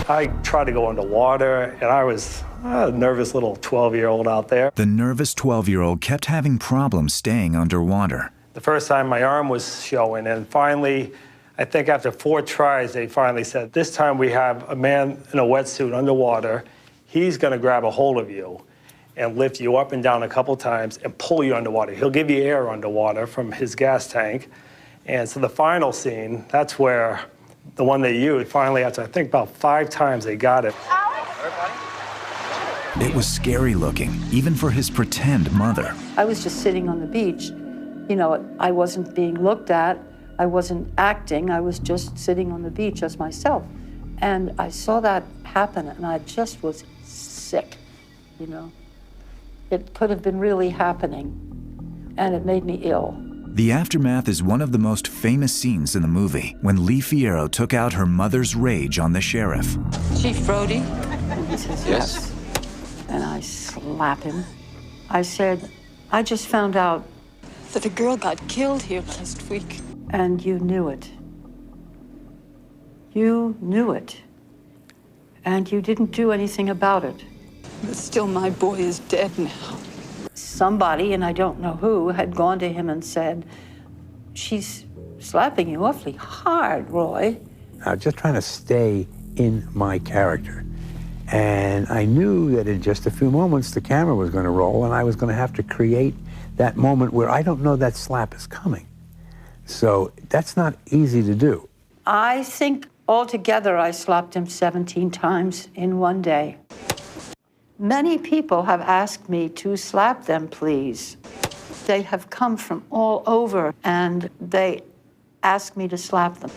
I tried to go underwater, and I was a nervous little 12-year-old out there. The nervous 12-year-old kept having problems staying underwater. The first time my arm was showing, and finally, I think after 4 tries, they finally said, this time we have a man in a wetsuit underwater. He's going to grab a hold of you and lift you up and down a couple times and pull you underwater. He'll give you air underwater from his gas tank. And so the final scene, that's where the one they used, finally, after I think about 5 times, they got it. It was scary looking, even for his pretend mother. I was just sitting on the beach. You know, I wasn't being looked at. I wasn't acting. I was just sitting on the beach as myself. And I saw that happen, and I just was sick, you know. It could have been really happening, and it made me ill. The aftermath is one of the most famous scenes in the movie, when Lee Fierro took out her mother's rage on the sheriff. Chief Brody? He says, yes. And I slap him. I said, I just found out That a girl got killed here last week. and you knew it. You knew it. And you didn't do anything about it. But still, my boy is dead now. Somebody, and I don't know who, had gone to him and said, she's slapping you awfully hard, Roy. Just trying to stay in my character. And I knew that in just a few moments the camera was going to roll and I was going to have to create that moment where I don't know that slap is coming. So that's not easy to do. I think altogether I slapped him 17 times in one day. Many people have asked me to slap them, please. They have come from all over and they ask me to slap them.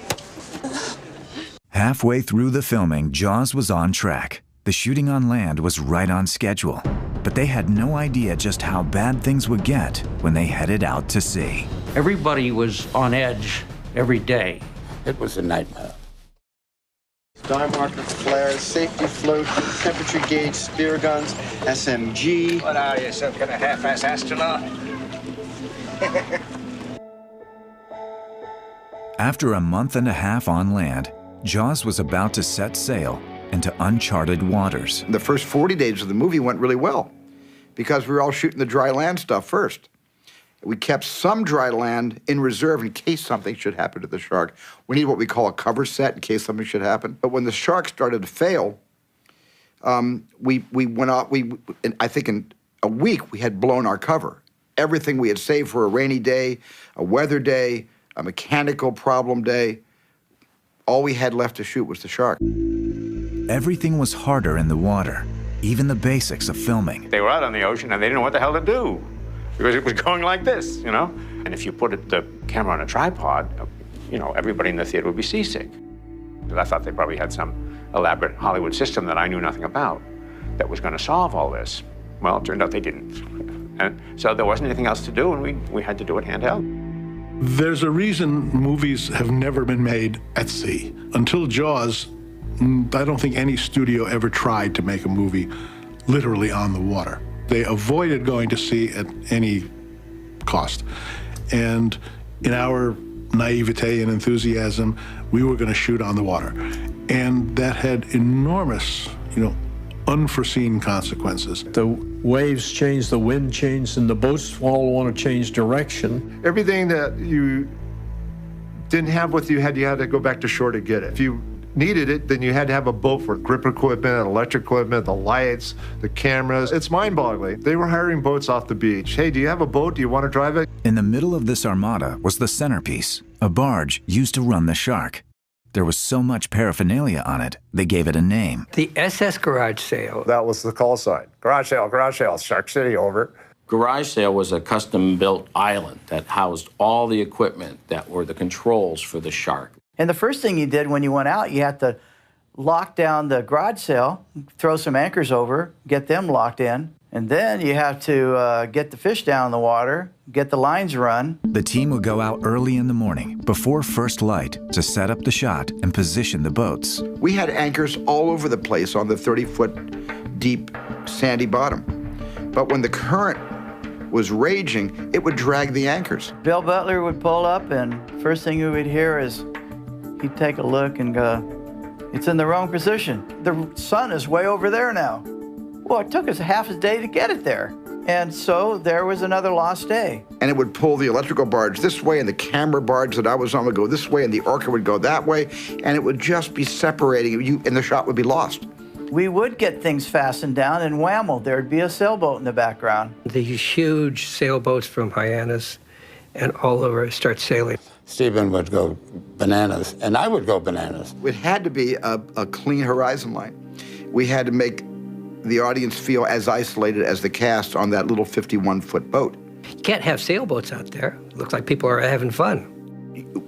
Halfway through the filming, Jaws was on track. The shooting on land was right on schedule. But they had no idea just how bad things would get when they headed out to sea. Everybody was on edge every day. It was a nightmare. Star marker flares, safety float, temperature gauge, spear guns, SMG. What are you, some kind of half-ass astronaut? After a month and a half on land, Jaws was about to set sail into uncharted waters. The first 40 days of the movie went really well because we were all shooting the dry land stuff first. We kept some dry land in reserve in case something should happen to the shark. We need what we call a cover set in case something should happen. But when the shark started to fail, we went out, I think in a week we had blown our cover. Everything we had saved for a rainy day, a weather day, a mechanical problem day, all we had left to shoot was the shark. Everything was harder in the water, even the basics of filming. They were out on the ocean and they didn't know what the hell to do because it was going like this, you know? And if you put the camera on a tripod, you know, everybody in the theater would be seasick. I thought they probably had some elaborate Hollywood system that I knew nothing about that was going to solve all this. Well, it turned out they didn't. And so there wasn't anything else to do, and we had to do it handheld. There's a reason movies have never been made at sea. Until Jaws, I don't think any studio ever tried to make a movie literally on the water. They avoided going to sea at any cost. And in our naivete and enthusiasm, we were going to shoot on the water. And that had enormous, unforeseen consequences. The waves change, the wind changed, and the boats all want to change direction. Everything that you didn't have with you had to go back to shore to get it. If you needed it, then you had to have a boat for grip equipment, electric equipment, the lights, the cameras. It's mind-boggling. They were hiring boats off the beach. Hey, do you have a boat? Do you want to drive it? In the middle of this armada was the centerpiece, a barge used to run the Shark. There was so much paraphernalia on it, they gave it a name. The SS Garage Sale. That was the call sign. Garage sale, Shark City, over. Garage Sale was a custom-built island that housed all the equipment that were the controls for the Shark. And the first thing you did when you went out, you had to lock down the garage sail, throw some anchors over, get them locked in, and then you have to get the fish down in the water, get the lines run. The team would go out early in the morning, before first light, to set up the shot and position the boats. We had anchors all over the place on the 30-foot deep sandy bottom. But when the current was raging, it would drag the anchors. Bill Butler would pull up, and first thing you would hear is he'd take a look and go, "It's in the wrong position. The sun is way over there now." Well, it took us half a day to get it there. And so there was another lost day. And it would pull the electrical barge this way, and the camera barge that I was on would go this way, and the Orca would go that way, and it would just be separating you, and the shot would be lost. We would get things fastened down, and whammo, there'd be a sailboat in the background. These huge sailboats from Hyannis and all over start sailing. Stephen would go bananas, and I would go bananas. It had to be a clean horizon line. We had to make the audience feel as isolated as the cast on that little 51-foot boat. You can't have sailboats out there. It looks like people are having fun.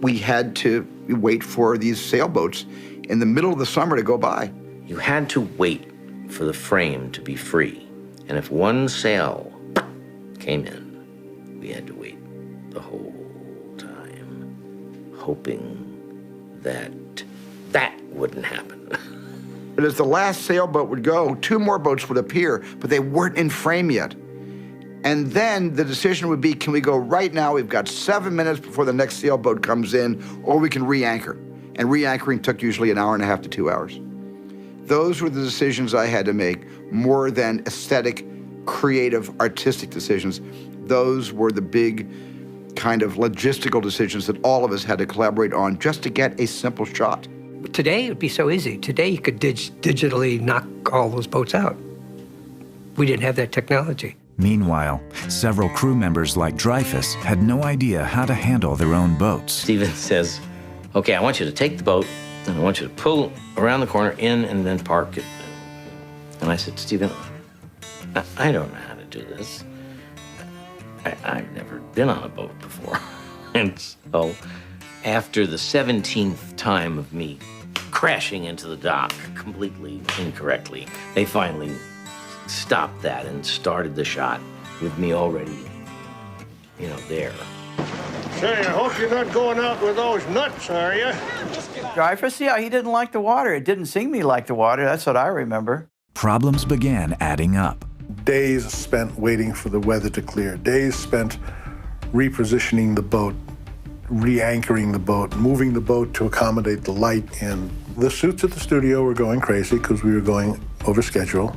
We had to wait for these sailboats in the middle of the summer to go by. You had to wait for the frame to be free. And if one sail came in, we had to wait the whole time, hoping that that wouldn't happen. But as the last sailboat would go, two more boats would appear, but they weren't in frame yet. And then the decision would be, can we go right now? We've got 7 minutes before the next sailboat comes in, or we can re-anchor. And re-anchoring took usually an hour and a half to 2 hours. Those were the decisions I had to make, more than aesthetic, creative, artistic decisions. Those were the big kind of logistical decisions that all of us had to collaborate on just to get a simple shot. Today, it would be so easy. Today, you could digitally knock all those boats out. We didn't have that technology. Meanwhile, several crew members like Dreyfuss had no idea how to handle their own boats. Stephen says, okay, I want you to take the boat, and I want you to pull around the corner in and then park it. And I said, Stephen, I don't know how to do this. I've never been on a boat before. And so after the 17th time of me crashing into the dock completely incorrectly, they finally stopped that and started the shot with me already, there. Say, I hope you're not going out with those nuts, are you? Dreyfuss, yeah, he didn't like the water. It didn't seem he liked the water. That's what I remember. Problems began adding up. Days spent waiting for the weather to clear. Days spent repositioning the boat, re-anchoring the boat, moving the boat to accommodate the light. And the suits at the studio were going crazy because we were going over schedule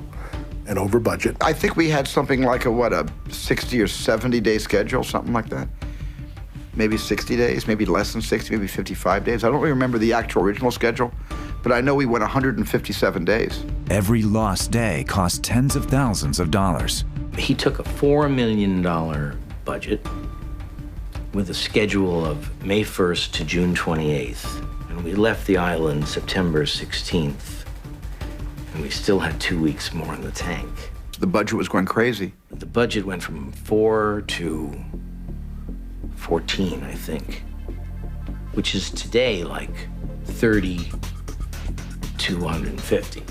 and over budget. I think we had something like a 60 or 70 day schedule, something like that. Maybe 60 days, maybe less than 60, maybe 55 days. I don't really remember the actual original schedule, but I know we went 157 days. Every lost day cost tens of thousands of dollars. He took a $4 million budget with a schedule of May 1st to June 28th. And we left the island September 16th. And we still had 2 weeks more in the tank. The budget was going crazy. The budget went from 4 to 14, I think, which is today like 30 to 150.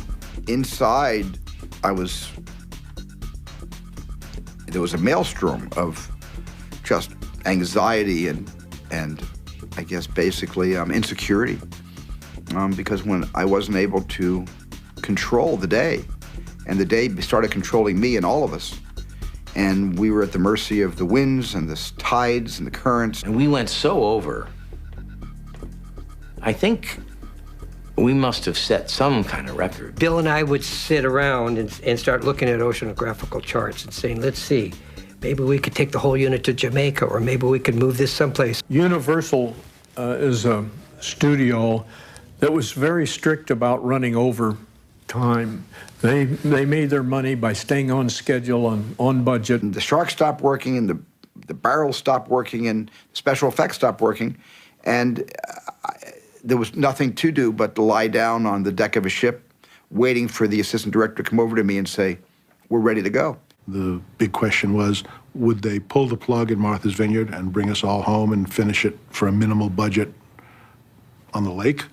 Inside, there was a maelstrom of just anxiety and I guess basically insecurity, because when I wasn't able to control the day, and the day started controlling me and all of us, and we were at the mercy of the winds and the tides and the currents. And we went so over. I think We must have set some kind of record. Bill and I would sit around and start looking at oceanographical charts and saying, let's see, maybe we could take the whole unit to Jamaica, or maybe we could move this someplace. Universal is a studio that was very strict about running over time. They made their money by staying on schedule and on budget. The shark stopped working, and the barrels stopped working, and special effects stopped working, and there was nothing to do but to lie down on the deck of a ship, waiting for the assistant director to come over to me and say, "We're ready to go." The big question was, would they pull the plug in Martha's Vineyard and bring us all home and finish it for a minimal budget on the lake?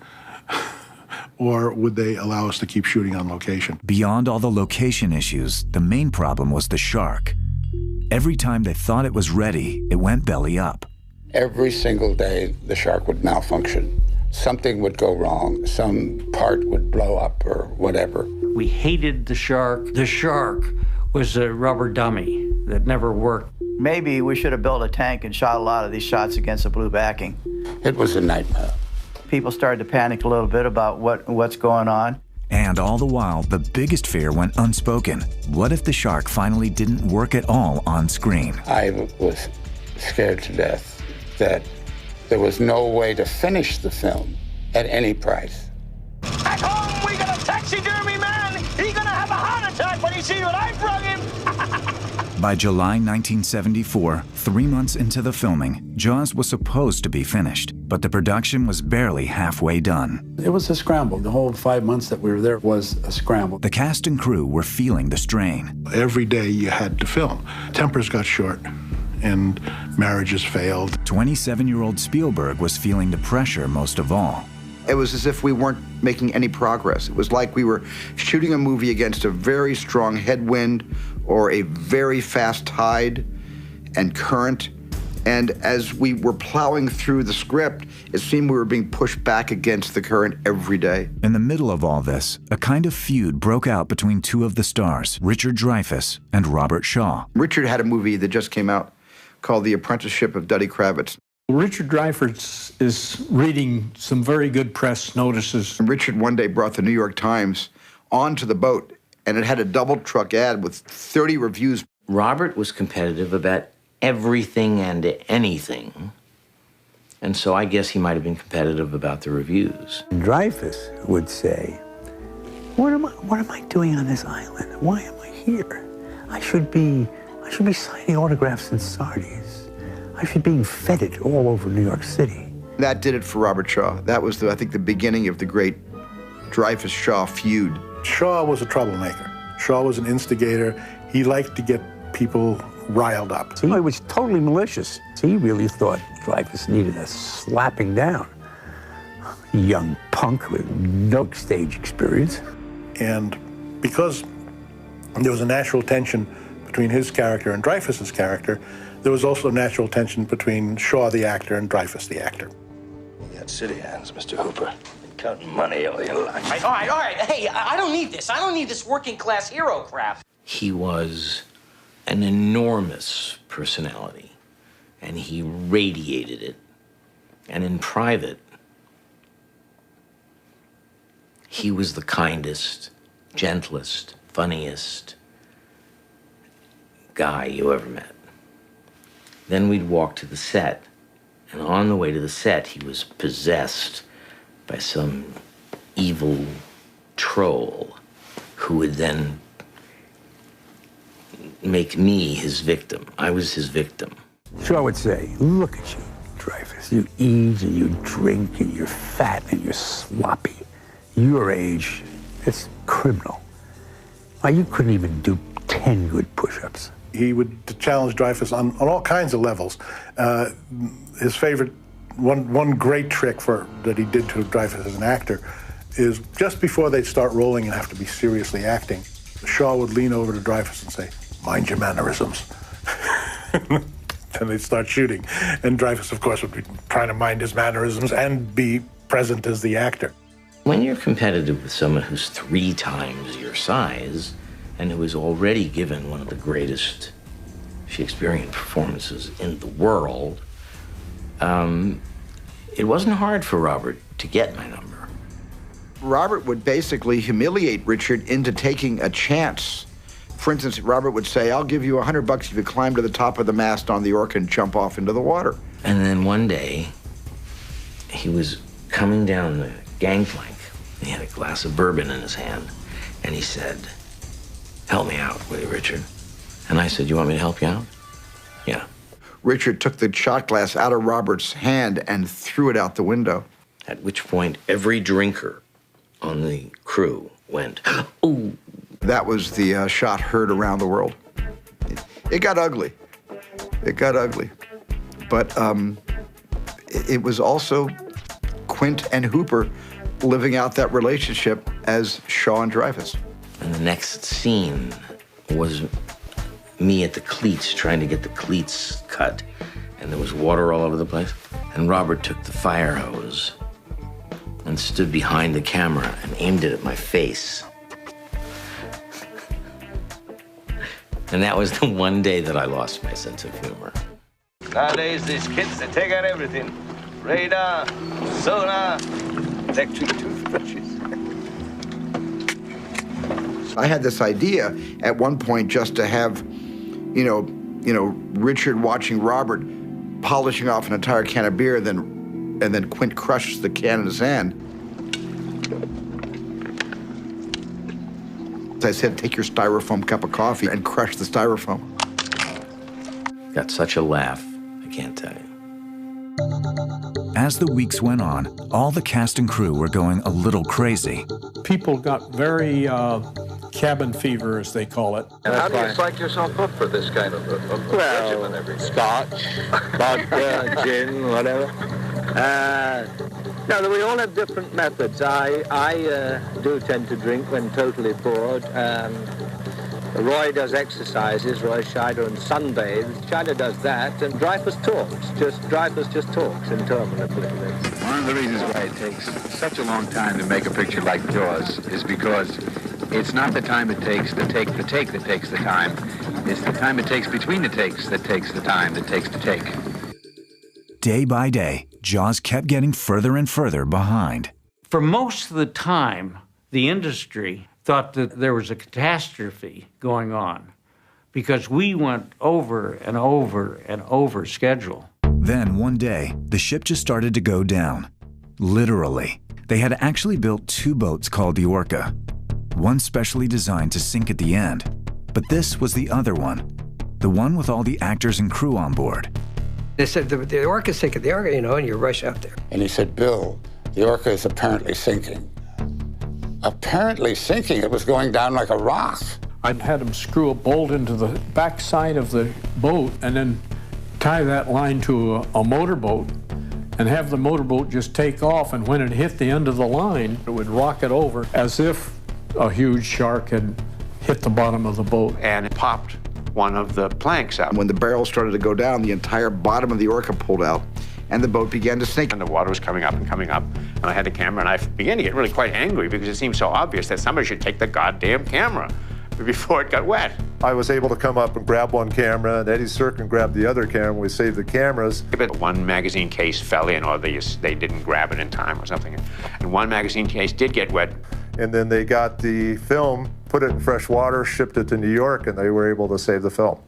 Or would they allow us to keep shooting on location? Beyond all the location issues, the main problem was the shark. Every time they thought it was ready, it went belly up. Every single day, the shark would malfunction. Something would go wrong. Some part would blow up or whatever. We hated the shark. The shark was a rubber dummy that never worked. Maybe we should have built a tank and shot a lot of these shots against the blue backing. It was a nightmare. People started to panic a little bit about what's going on. And all the while, the biggest fear went unspoken. What if the shark finally didn't work at all on screen? I was scared to death that there was no way to finish the film at any price. At home, we got a taxidermy man. He's gonna have a heart attack when he sees what I brought him. By July 1974, 3 months into the filming, Jaws was supposed to be finished, but the production was barely halfway done. It was a scramble. The whole 5 months that we were there was a scramble. The cast and crew were feeling the strain. Every day you had to film. Tempers got short and marriages failed. 27-year-old Spielberg was feeling the pressure most of all. It was as if we weren't making any progress. It was like we were shooting a movie against a very strong headwind or a very fast tide and current. And as we were plowing through the script, it seemed we were being pushed back against the current every day. In the middle of all this, a kind of feud broke out between two of the stars, Richard Dreyfuss and Robert Shaw. Richard had a movie that just came out called The Apprenticeship of Duddy Kravitz. Richard Dreyfuss is reading some very good press notices. And Richard one day brought the New York Times onto the boat, and it had a double truck ad with 30 reviews. Robert was competitive about everything and anything, and so I guess he might have been competitive about the reviews. Dreyfuss would say, what am I doing on this island? Why am I here? I should be signing autographs in Sardis. I should be being feted all over New York City. That did it for Robert Shaw. That was, I think, the beginning of the great Dreyfuss-Shaw feud. Shaw was a troublemaker. Shaw was an instigator. He liked to get people riled up. So he was totally malicious. He really thought Dreyfuss needed a slapping down. A young punk with no stage experience. And because there was a natural tension between his character and Dreyfuss's character, there was also natural tension between Shaw, the actor, and Dreyfuss, the actor. You got city hands, Mr. Hooper. Counting money all your life. All right. Hey, I don't need this. I don't need this working-class hero crap. He was an enormous personality, and he radiated it. And in private, he was the kindest, gentlest, funniest guy you ever met. Then we'd walk to the set, and on the way to the set, he was possessed by some evil troll who would then make me his victim. I was his victim. Shaw would say, look at you, Dreyfuss. You eat and you drink and you're fat and you're sloppy. Your age, it's criminal. Now, you couldn't even do 10 good push-ups. He would challenge Dreyfuss on all kinds of levels. His favorite, one great trick that he did to Dreyfuss as an actor is just before they'd start rolling and have to be seriously acting, Shaw would lean over to Dreyfuss and say, mind your mannerisms. Then they'd start shooting. And Dreyfuss, of course, would be trying to mind his mannerisms and be present as the actor. When you're competitive with someone who's 3 times your size, and who was already given one of the greatest Shakespearean performances in the world, it wasn't hard for Robert to get my number. Robert would basically humiliate Richard into taking a chance. For instance, Robert would say, I'll give you $100 if you climb to the top of the mast on the Orca and jump off into the water. And then one day, he was coming down the gangplank. He had a glass of bourbon in his hand, and he said, help me out, will you, Richard? And I said, you want me to help you out? Yeah. Richard took the shot glass out of Robert's hand and threw it out the window. At which point, every drinker on the crew went, ooh. That was the shot heard around the world. It got ugly. It got ugly. But it was also Quint and Hooper living out that relationship as Shaw and Dreyfuss. And the next scene was me at the cleats, trying to get the cleats cut. And there was water all over the place. And Robert took the fire hose and stood behind the camera and aimed it at my face. And that was the one day that I lost my sense of humor. Nowadays, these kids, they take out everything. Radar, sonar, electric toothbrushes. I had this idea at one point just to have, you know, Richard watching Robert polishing off an entire can of beer, and then Quint crushes the can in his hand. I said, take your styrofoam cup of coffee and crush the styrofoam. Got such a laugh, I can't tell you. As the weeks went on, all the cast and crew were going a little crazy. People got very cabin fever, as they call it. And how do you psych yourself up for this kind of regimen every day? Scotch, vodka, gin, whatever. No, we all have different methods. I do tend to drink when totally bored. Roy does exercises, Roy Scheider, and sunbathes. Scheider does that, and Dreyfuss talks. Dreyfuss just talks interminably. One of the reasons why it takes such a long time to make a picture like Jaws is because it's not the time it takes to take the take that takes the time. It's the time it takes between the takes that takes the time that takes to take. Day by day, Jaws kept getting further and further behind. For most of the time, the industry thought that there was a catastrophe going on because we went over and over and over schedule. Then one day, the ship just started to go down. Literally. They had actually built two boats called the Orca. One specially designed to sink at the end, but this was the other one. The one with all the actors and crew on board. They said, the Orca's sinking, the Orca, and you rush out there. And he said, Bill, the Orca is apparently sinking. Apparently sinking? It was going down like a rock. I had him screw a bolt into the back side of the boat and then tie that line to a motorboat and have the motorboat just take off, and when it hit the end of the line, it would rock it over as if a huge shark had hit the bottom of the boat. And it popped one of the planks out. When the barrel started to go down, the entire bottom of the Orca pulled out, and the boat began to sink. And the water was coming up and coming up, and I had the camera, and I began to get really quite angry because it seemed so obvious that somebody should take the goddamn camera before it got wet. I was able to come up and grab one camera, and Eddie Serkin grabbed the other camera. We saved the cameras. One magazine case fell in, or they didn't grab it in time or something, and one magazine case did get wet. And then they got the film, put it in fresh water, shipped it to New York, and they were able to save the film.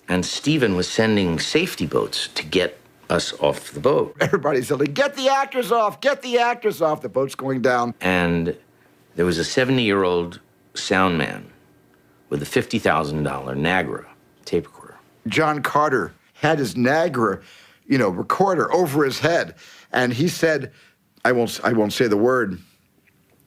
And Stephen was sending safety boats to get us off the boat. Everybody's yelling, get the actors off, get the actors off. The boat's going down. And there was a 70-year-old sound man with a $50,000 Nagra tape recorder. John Carter had his Nagra, recorder over his head, and he said, I won't say the word.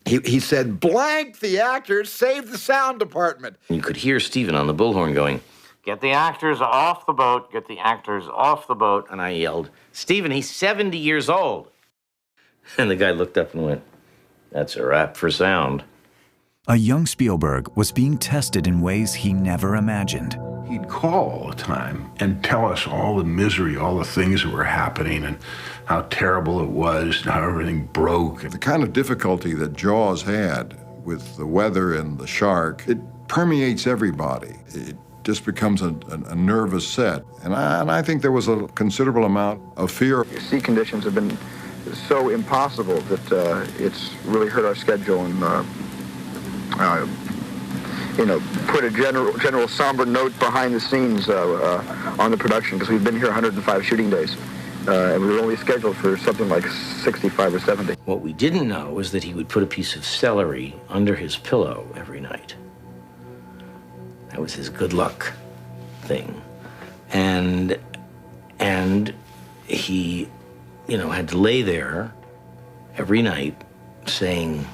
He said, blank the actors, save the sound department. And you could hear Stephen on the bullhorn going, get the actors off the boat, get the actors off the boat. And I yelled, Stephen, he's 70 years old. And the guy looked up and went, that's a wrap for sound. A young Spielberg was being tested in ways he never imagined. He'd call all the time and tell us all the misery, all the things that were happening and how terrible it was and how everything broke. The kind of difficulty that Jaws had with the weather and the shark, it permeates everybody. It just becomes a nervous set. And I think there was a considerable amount of fear. Sea conditions have been so impossible that it's really hurt our schedule and, put a general somber note behind the scenes on the production, because we've been here 105 shooting days. And we were only scheduled for something like 65 or 70. What we didn't know was that he would put a piece of celery under his pillow every night. That was his good luck thing. And he, had to lay there every night saying,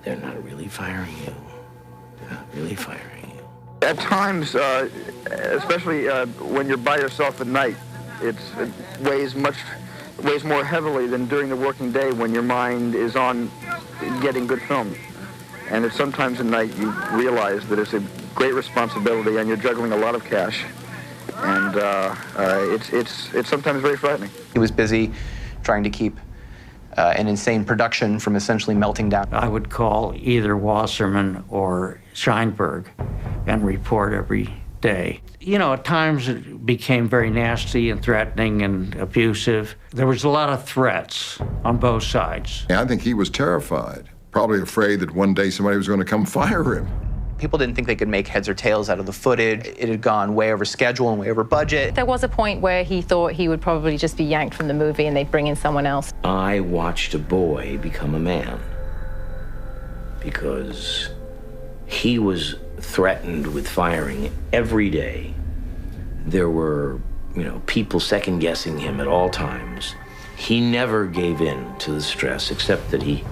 they're not really firing you. They're not really firing you. At times, especially when you're by yourself at night, it weighs more heavily than during the working day when your mind is on getting good film. And it's sometimes at night you realize that it's a great responsibility and you're juggling a lot of cash. And it's sometimes very frightening. He was busy trying to keep an insane production from essentially melting down. I would call either Wasserman or Sheinberg and report every day. At times it became very nasty and threatening and abusive. There was a lot of threats on both sides. I think he was terrified, probably afraid that one day somebody was going to come fire him. People didn't think they could make heads or tails out of the footage. It had gone way over schedule and way over budget. There was a point where he thought he would probably just be yanked from the movie and they'd bring in someone else. I watched a boy become a man because he was threatened with firing every day. There were, people second-guessing him at all times. He never gave in to the stress, except that he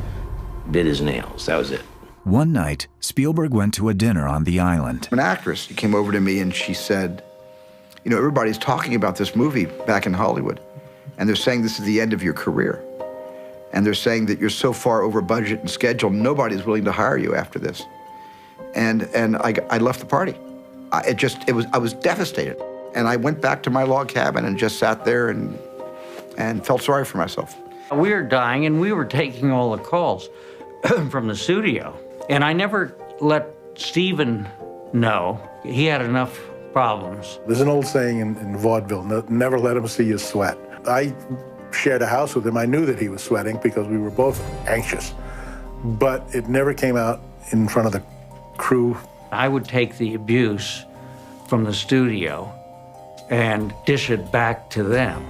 bit his nails. That was it. One night, Spielberg went to a dinner on the island. An actress came over to me and she said, everybody's talking about this movie back in Hollywood, and they're saying this is the end of your career. And they're saying that you're so far over budget and schedule, nobody's willing to hire you after this. And I left the party. I was devastated. And I went back to my log cabin and just sat there and felt sorry for myself. We were dying and we were taking all the calls from the studio. And I never let Steven know. He had enough problems. There's an old saying in vaudeville, never let him see you sweat. I shared a house with him. I knew that he was sweating because we were both anxious. But it never came out in front of the crew. I would take the abuse from the studio and dish it back to them.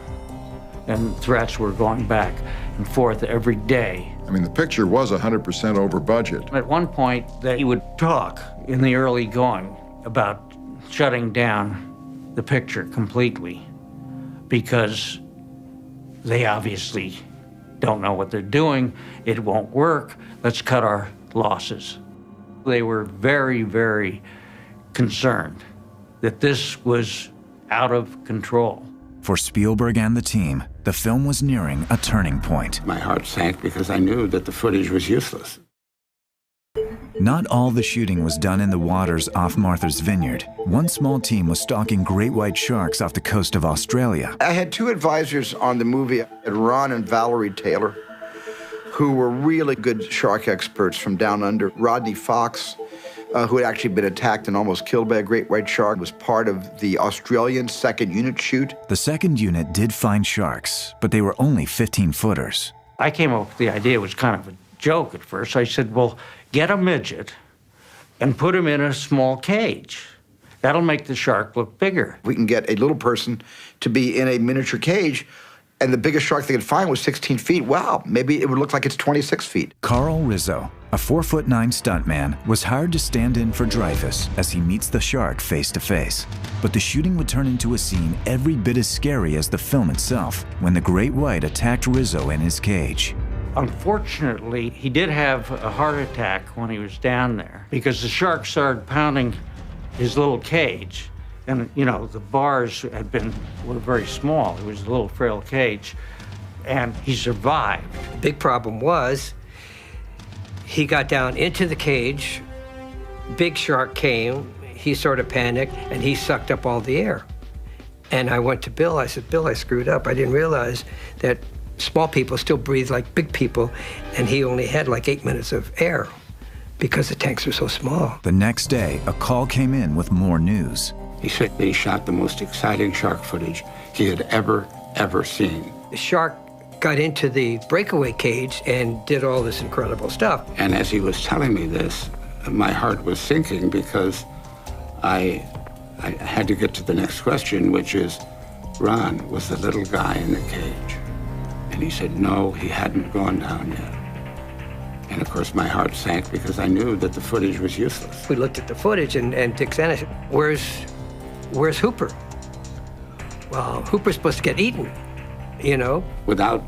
And threats were going back and forth every day. I mean, the picture was 100% over budget. At one point, he would talk in the early going about shutting down the picture completely because they obviously don't know what they're doing. It won't work. Let's cut our losses. They were very, very concerned that this was out of control. For Spielberg and the team, the film was nearing a turning point. My heart sank because I knew that the footage was useless. Not all the shooting was done in the waters off Martha's Vineyard. One small team was stalking great white sharks off the coast of Australia. I had two advisors on the movie, Ron and Valerie Taylor, who were really good shark experts from down under. Rodney Fox, who had actually been attacked and almost killed by a great white shark, was part of the Australian second unit shoot. The second unit did find sharks, but they were only 15-footers. I came up with the idea, it was kind of a joke at first. I said, well, get a midget and put him in a small cage. That'll make the shark look bigger. We can get a little person to be in a miniature cage, and the biggest shark they could find was 16 feet. Wow, maybe it would look like it's 26 feet. Carl Rizzo, a 4'9" stuntman, was hired to stand in for Dreyfuss as he meets the shark face to face. But the shooting would turn into a scene every bit as scary as the film itself when the great white attacked Rizzo in his cage. Unfortunately, he did have a heart attack when he was down there because the shark started pounding his little cage. And, the bars were very small. It was a little frail cage, and he survived. The big problem was he got down into the cage, big shark came, he sort of panicked, and he sucked up all the air. And I went to Bill, I said, Bill, I screwed up. I didn't realize that small people still breathe like big people, and he only had like 8 minutes of air because the tanks were so small. The next day, a call came in with more news. He said he shot the most exciting shark footage he had ever seen. The shark got into the breakaway cage and did all this incredible stuff. And as he was telling me this, my heart was sinking because I had to get to the next question, which is, Ron, was the little guy in the cage? And he said, no, he hadn't gone down yet. And of course, my heart sank because I knew that the footage was useless. We looked at the footage, and Dick Santa said, where's Hooper? Well, Hooper's supposed to get eaten, you know? Without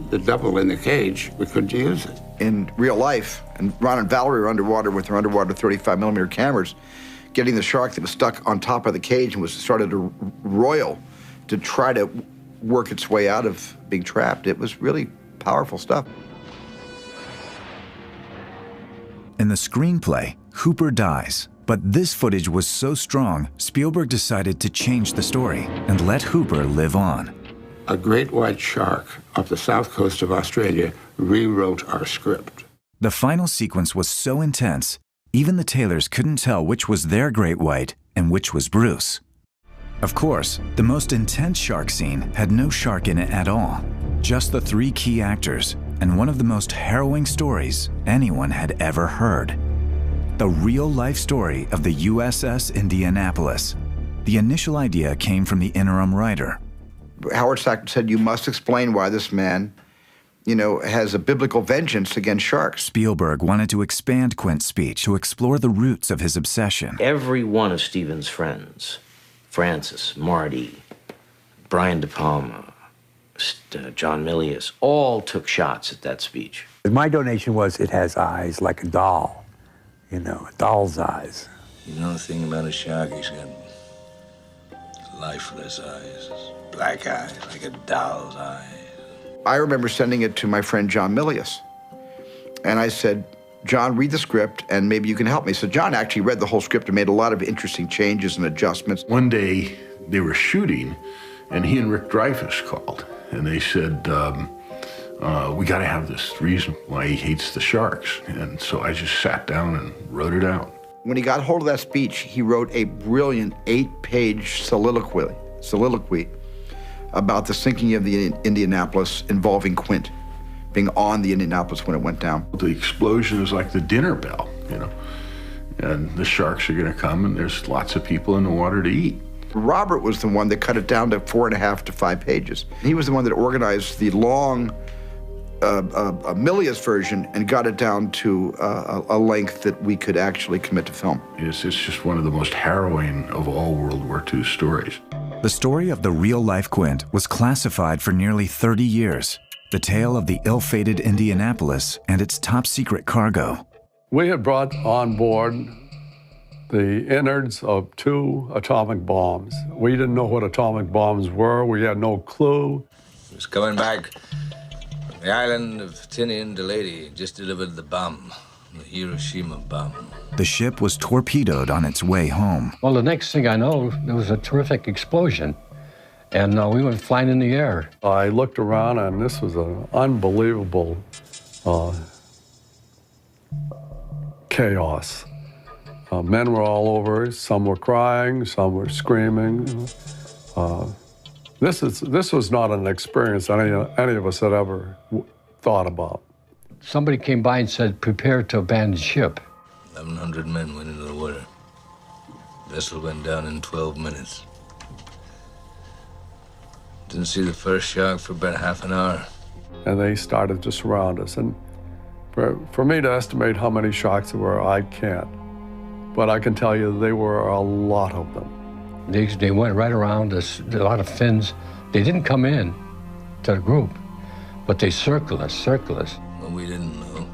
the double in the cage, we couldn't use it. In real life, and Ron and Valerie were underwater with their underwater 35mm cameras, getting the shark that was stuck on top of the cage and started to roil to try to work its way out of being trapped. It was really powerful stuff. In the screenplay, Hooper dies, but this footage was so strong, Spielberg decided to change the story and let Hooper live on. A great white shark off the south coast of Australia rewrote our script. The final sequence was so intense, even the Taylors couldn't tell which was their great white and which was Bruce. Of course, the most intense shark scene had no shark in it at all, just the 3 key actors, and one of the most harrowing stories anyone had ever heard. The real-life story of the USS Indianapolis. The initial idea came from the interim writer. Howard Sackler said, you must explain why this man, has a biblical vengeance against sharks. Spielberg wanted to expand Quint's speech to explore the roots of his obsession. Every one of Stephen's friends, Francis, Marty, Brian De Palma, John Milius, all took shots at that speech. My donation was, it has eyes like a doll, a doll's eyes. You know the thing about a shark, he's got lifeless eyes, black eyes, like a doll's eyes. I remember sending it to my friend John Milius. And I said, John, read the script and maybe you can help me. So John actually read the whole script and made a lot of interesting changes and adjustments. One day they were shooting and he and Rick Dreyfuss called and they said, we got to have this reason why he hates the sharks. And so I just sat down and wrote it out. When he got hold of that speech, he wrote a brilliant 8-page soliloquy about the sinking of the Indianapolis involving Quint, being on the Indianapolis when it went down. The explosion is like the dinner bell, and the sharks are going to come and there's lots of people in the water to eat. Robert was the one that cut it down to 4.5 to 5 pages. He was the one that organized the long Milius version and got it down to a length that we could actually commit to film. It's just one of the most harrowing of all World War II stories. The story of the real-life Quint was classified for nearly 30 years. The tale of the ill-fated Indianapolis and its top-secret cargo. We had brought on board the innards of 2 atomic bombs. We didn't know what atomic bombs were. We had no clue. He was coming back from the island of Tinian Lady, just delivered the bomb, the Hiroshima bomb. The ship was torpedoed on its way home. Well, the next thing I know, there was a terrific explosion, and we went flying in the air. I looked around, and this was an unbelievable chaos. Men were all over. Some were crying, some were screaming. This was not an experience any of us had ever thought about. Somebody came by and said, prepare to abandon ship. 1,100 men went into the water. The vessel went down in 12 minutes. Didn't see the first shark for about half an hour. And they started to surround us. And for me to estimate how many sharks there were, I can't. But I can tell you there were a lot of them. They went right around us, a lot of fins. They didn't come in to the group, but they circled us. What we didn't know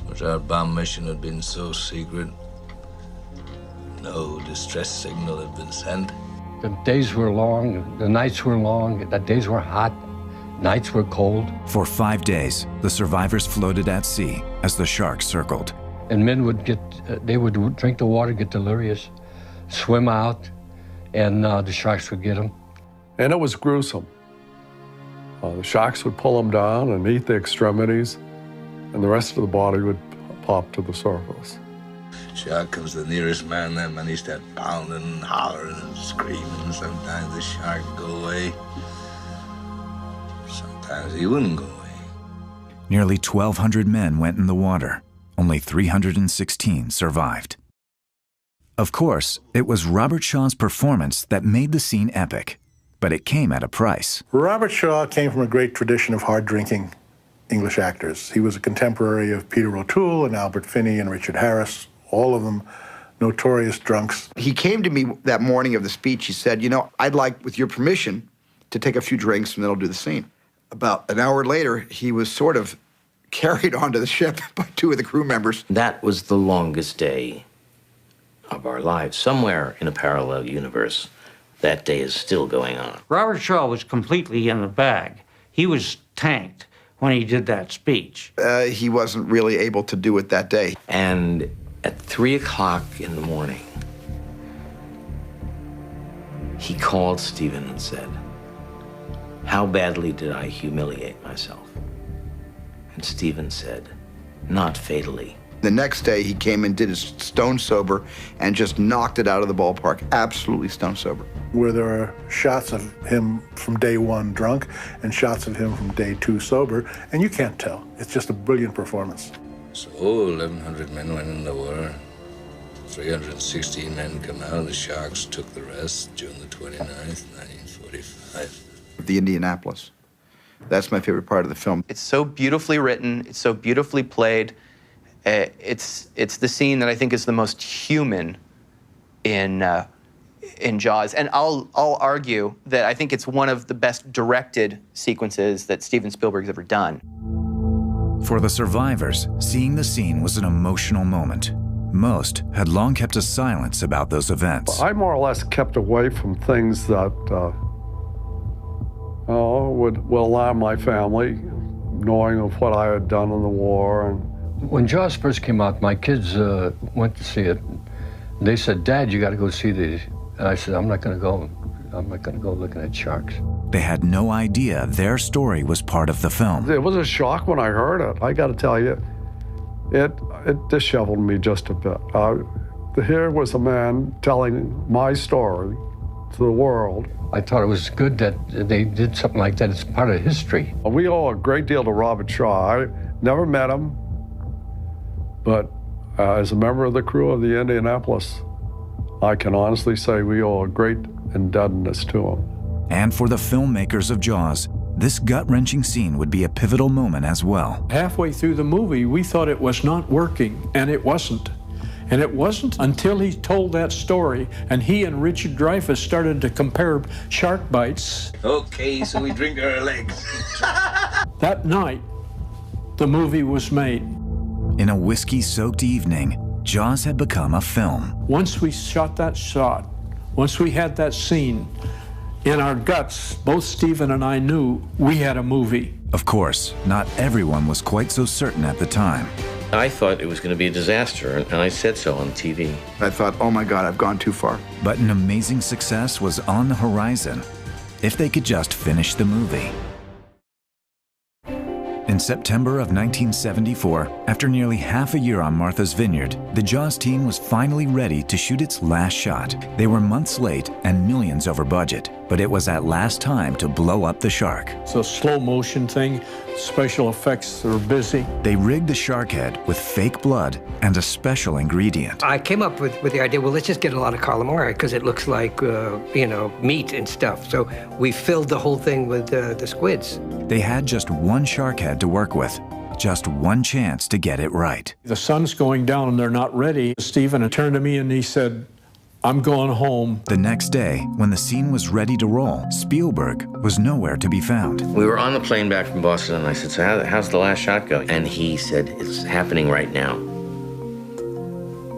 was our bomb mission had been so secret, no distress signal had been sent. The days were long, the nights were long, the days were hot, nights were cold. For 5 days, the survivors floated at sea as the sharks circled. And men would they would drink the water, get delirious, swim out, and the sharks would get them. And it was gruesome. The sharks would pull them down and eat the extremities, and the rest of the body would pop to the surface. Shark comes the nearest man, that man, he starts pounding and hollering and screaming. Sometimes the shark would go away. Sometimes Sometimes he wouldn't go. Nearly 1,200 men went in the water. Only 316 survived. Of course, it was Robert Shaw's performance that made the scene epic, but it came at a price. Robert Shaw came from a great tradition of hard-drinking English actors. He was a contemporary of Peter O'Toole and Albert Finney and Richard Harris, all of them notorious drunks. He came to me that morning of the speech. He said, you know, I'd like, with your permission, to take a few drinks and then I'll do the scene. About an hour later, he was sort of carried onto the ship by two of the crew members. That was the longest day of our lives. Somewhere in a parallel universe, that day is still going on. Robert Shaw was completely in the bag. He was tanked when he did that speech. He wasn't really able to do it that day. And at 3 o'clock in the morning, he called Stephen and said, "How badly did I humiliate myself?" And Stephen said, "Not fatally." The next day, he came and did his stone sober and just knocked it out of the ballpark. Absolutely stone sober. Where there are shots of him from day one drunk and shots of him from day two sober, and you can't tell. It's just a brilliant performance. So 1,100 men went in the war. 316 men come out. The Sharks took the rest June the 29th, 1945. The Indianapolis. That's my favorite part of the film. It's so beautifully written. It's so beautifully played. It's the scene that I think is the most human in Jaws, and I'll argue that I think it's one of the best directed sequences that Steven Spielberg's ever done. For the survivors, seeing the scene was an emotional moment. Most had long kept a silence about those events. I more or less kept away from things that would alarm my family, knowing of what I had done in the war. And when Jaws first came out, my kids went to see it. They said, "Dad, you got to go see these." And I said, "I'm not going to go. I'm not going to go looking at sharks." They had no idea their story was part of the film. It was a shock when I heard it. I got to tell you, it disheveled me just a bit. Here was a man telling my story to the world. I thought it was good that they did something like that. It's part of history. We owe a great deal to Robert Shaw. I never met him, but as a member of the crew of the Indianapolis, I can honestly say we owe a great indebtedness to him. And for the filmmakers of Jaws, this gut-wrenching scene would be a pivotal moment as well. Halfway through the movie, we thought it was not working, and it wasn't. And it wasn't until he told that story and he and Richard Dreyfuss started to compare shark bites. Okay, so we drink our legs. That night, the movie was made. In a whiskey-soaked evening, Jaws had become a film. Once we shot that shot, once we had that scene, in our guts, both Stephen and I knew we had a movie. Of course, not everyone was quite so certain at the time. I thought it was going to be a disaster, and I said so on TV. I thought, oh my God, I've gone too far. But an amazing success was on the horizon, if they could just finish the movie. In September of 1974, after nearly half a year on Martha's Vineyard, the Jaws team was finally ready to shoot its last shot. They were months late and millions over budget, but it was at last time to blow up the shark. It's a slow motion thing. Special effects are busy. They rigged the shark head with fake blood and a special ingredient. I came up with the idea, well, let's just get a lot of calamari because it looks like, meat and stuff. So we filled the whole thing with the squids. They had just one shark head to work with, just one chance to get it right. The sun's going down and they're not ready. Stephen turned to me and he said, "I'm going home." The next day, when the scene was ready to roll, Spielberg was nowhere to be found. We were on the plane back from Boston, and I said, "So how's the last shot going?" And he said, "It's happening right now."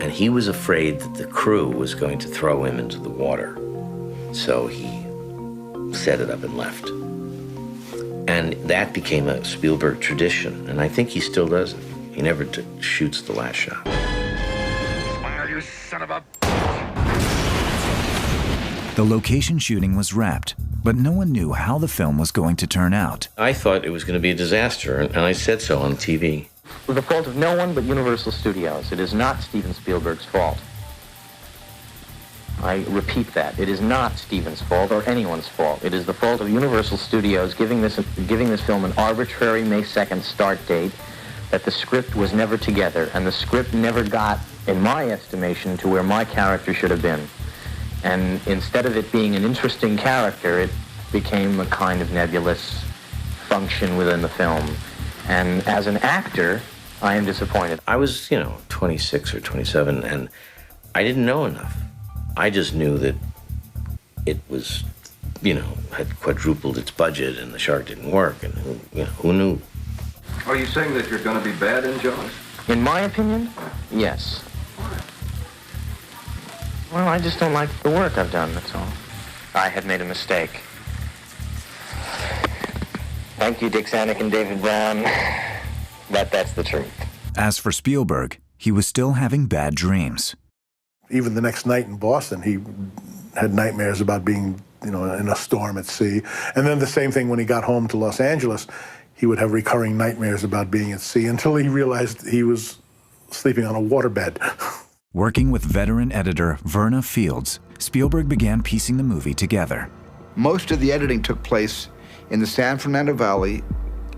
And he was afraid that the crew was going to throw him into the water. So he set it up and left. And that became a Spielberg tradition, and I think he still does it. He never shoots the last shot. Smile, you son of a... The location shooting was wrapped, but no one knew how the film was going to turn out. I thought it was going to be a disaster, and I said so on TV. With the fault of no one but Universal Studios. It is not Steven Spielberg's fault. I repeat that. It is not Steven's fault or anyone's fault. It is the fault of Universal Studios giving this film an arbitrary May 2nd start date, that the script was never together, and the script never got, in my estimation, to where my character should have been. And instead of it being an interesting character, it became a kind of nebulous function within the film. And as an actor, I am disappointed. I was, 26 or 27, and I didn't know enough. I just knew that it was, had quadrupled its budget and the shark didn't work, and who knew? Are you saying that you're going to be bad in Jaws? In my opinion, yes. Well, I just don't like the work I've done, that's all. I had made a mistake. Thank you, Dick Zanuck and David Brown. But that's the truth. As for Spielberg, he was still having bad dreams. Even the next night in Boston, he had nightmares about being, in a storm at sea. And then the same thing when he got home to Los Angeles, he would have recurring nightmares about being at sea until he realized he was sleeping on a waterbed. Working with veteran editor Verna Fields, Spielberg began piecing the movie together. Most of the editing took place in the San Fernando Valley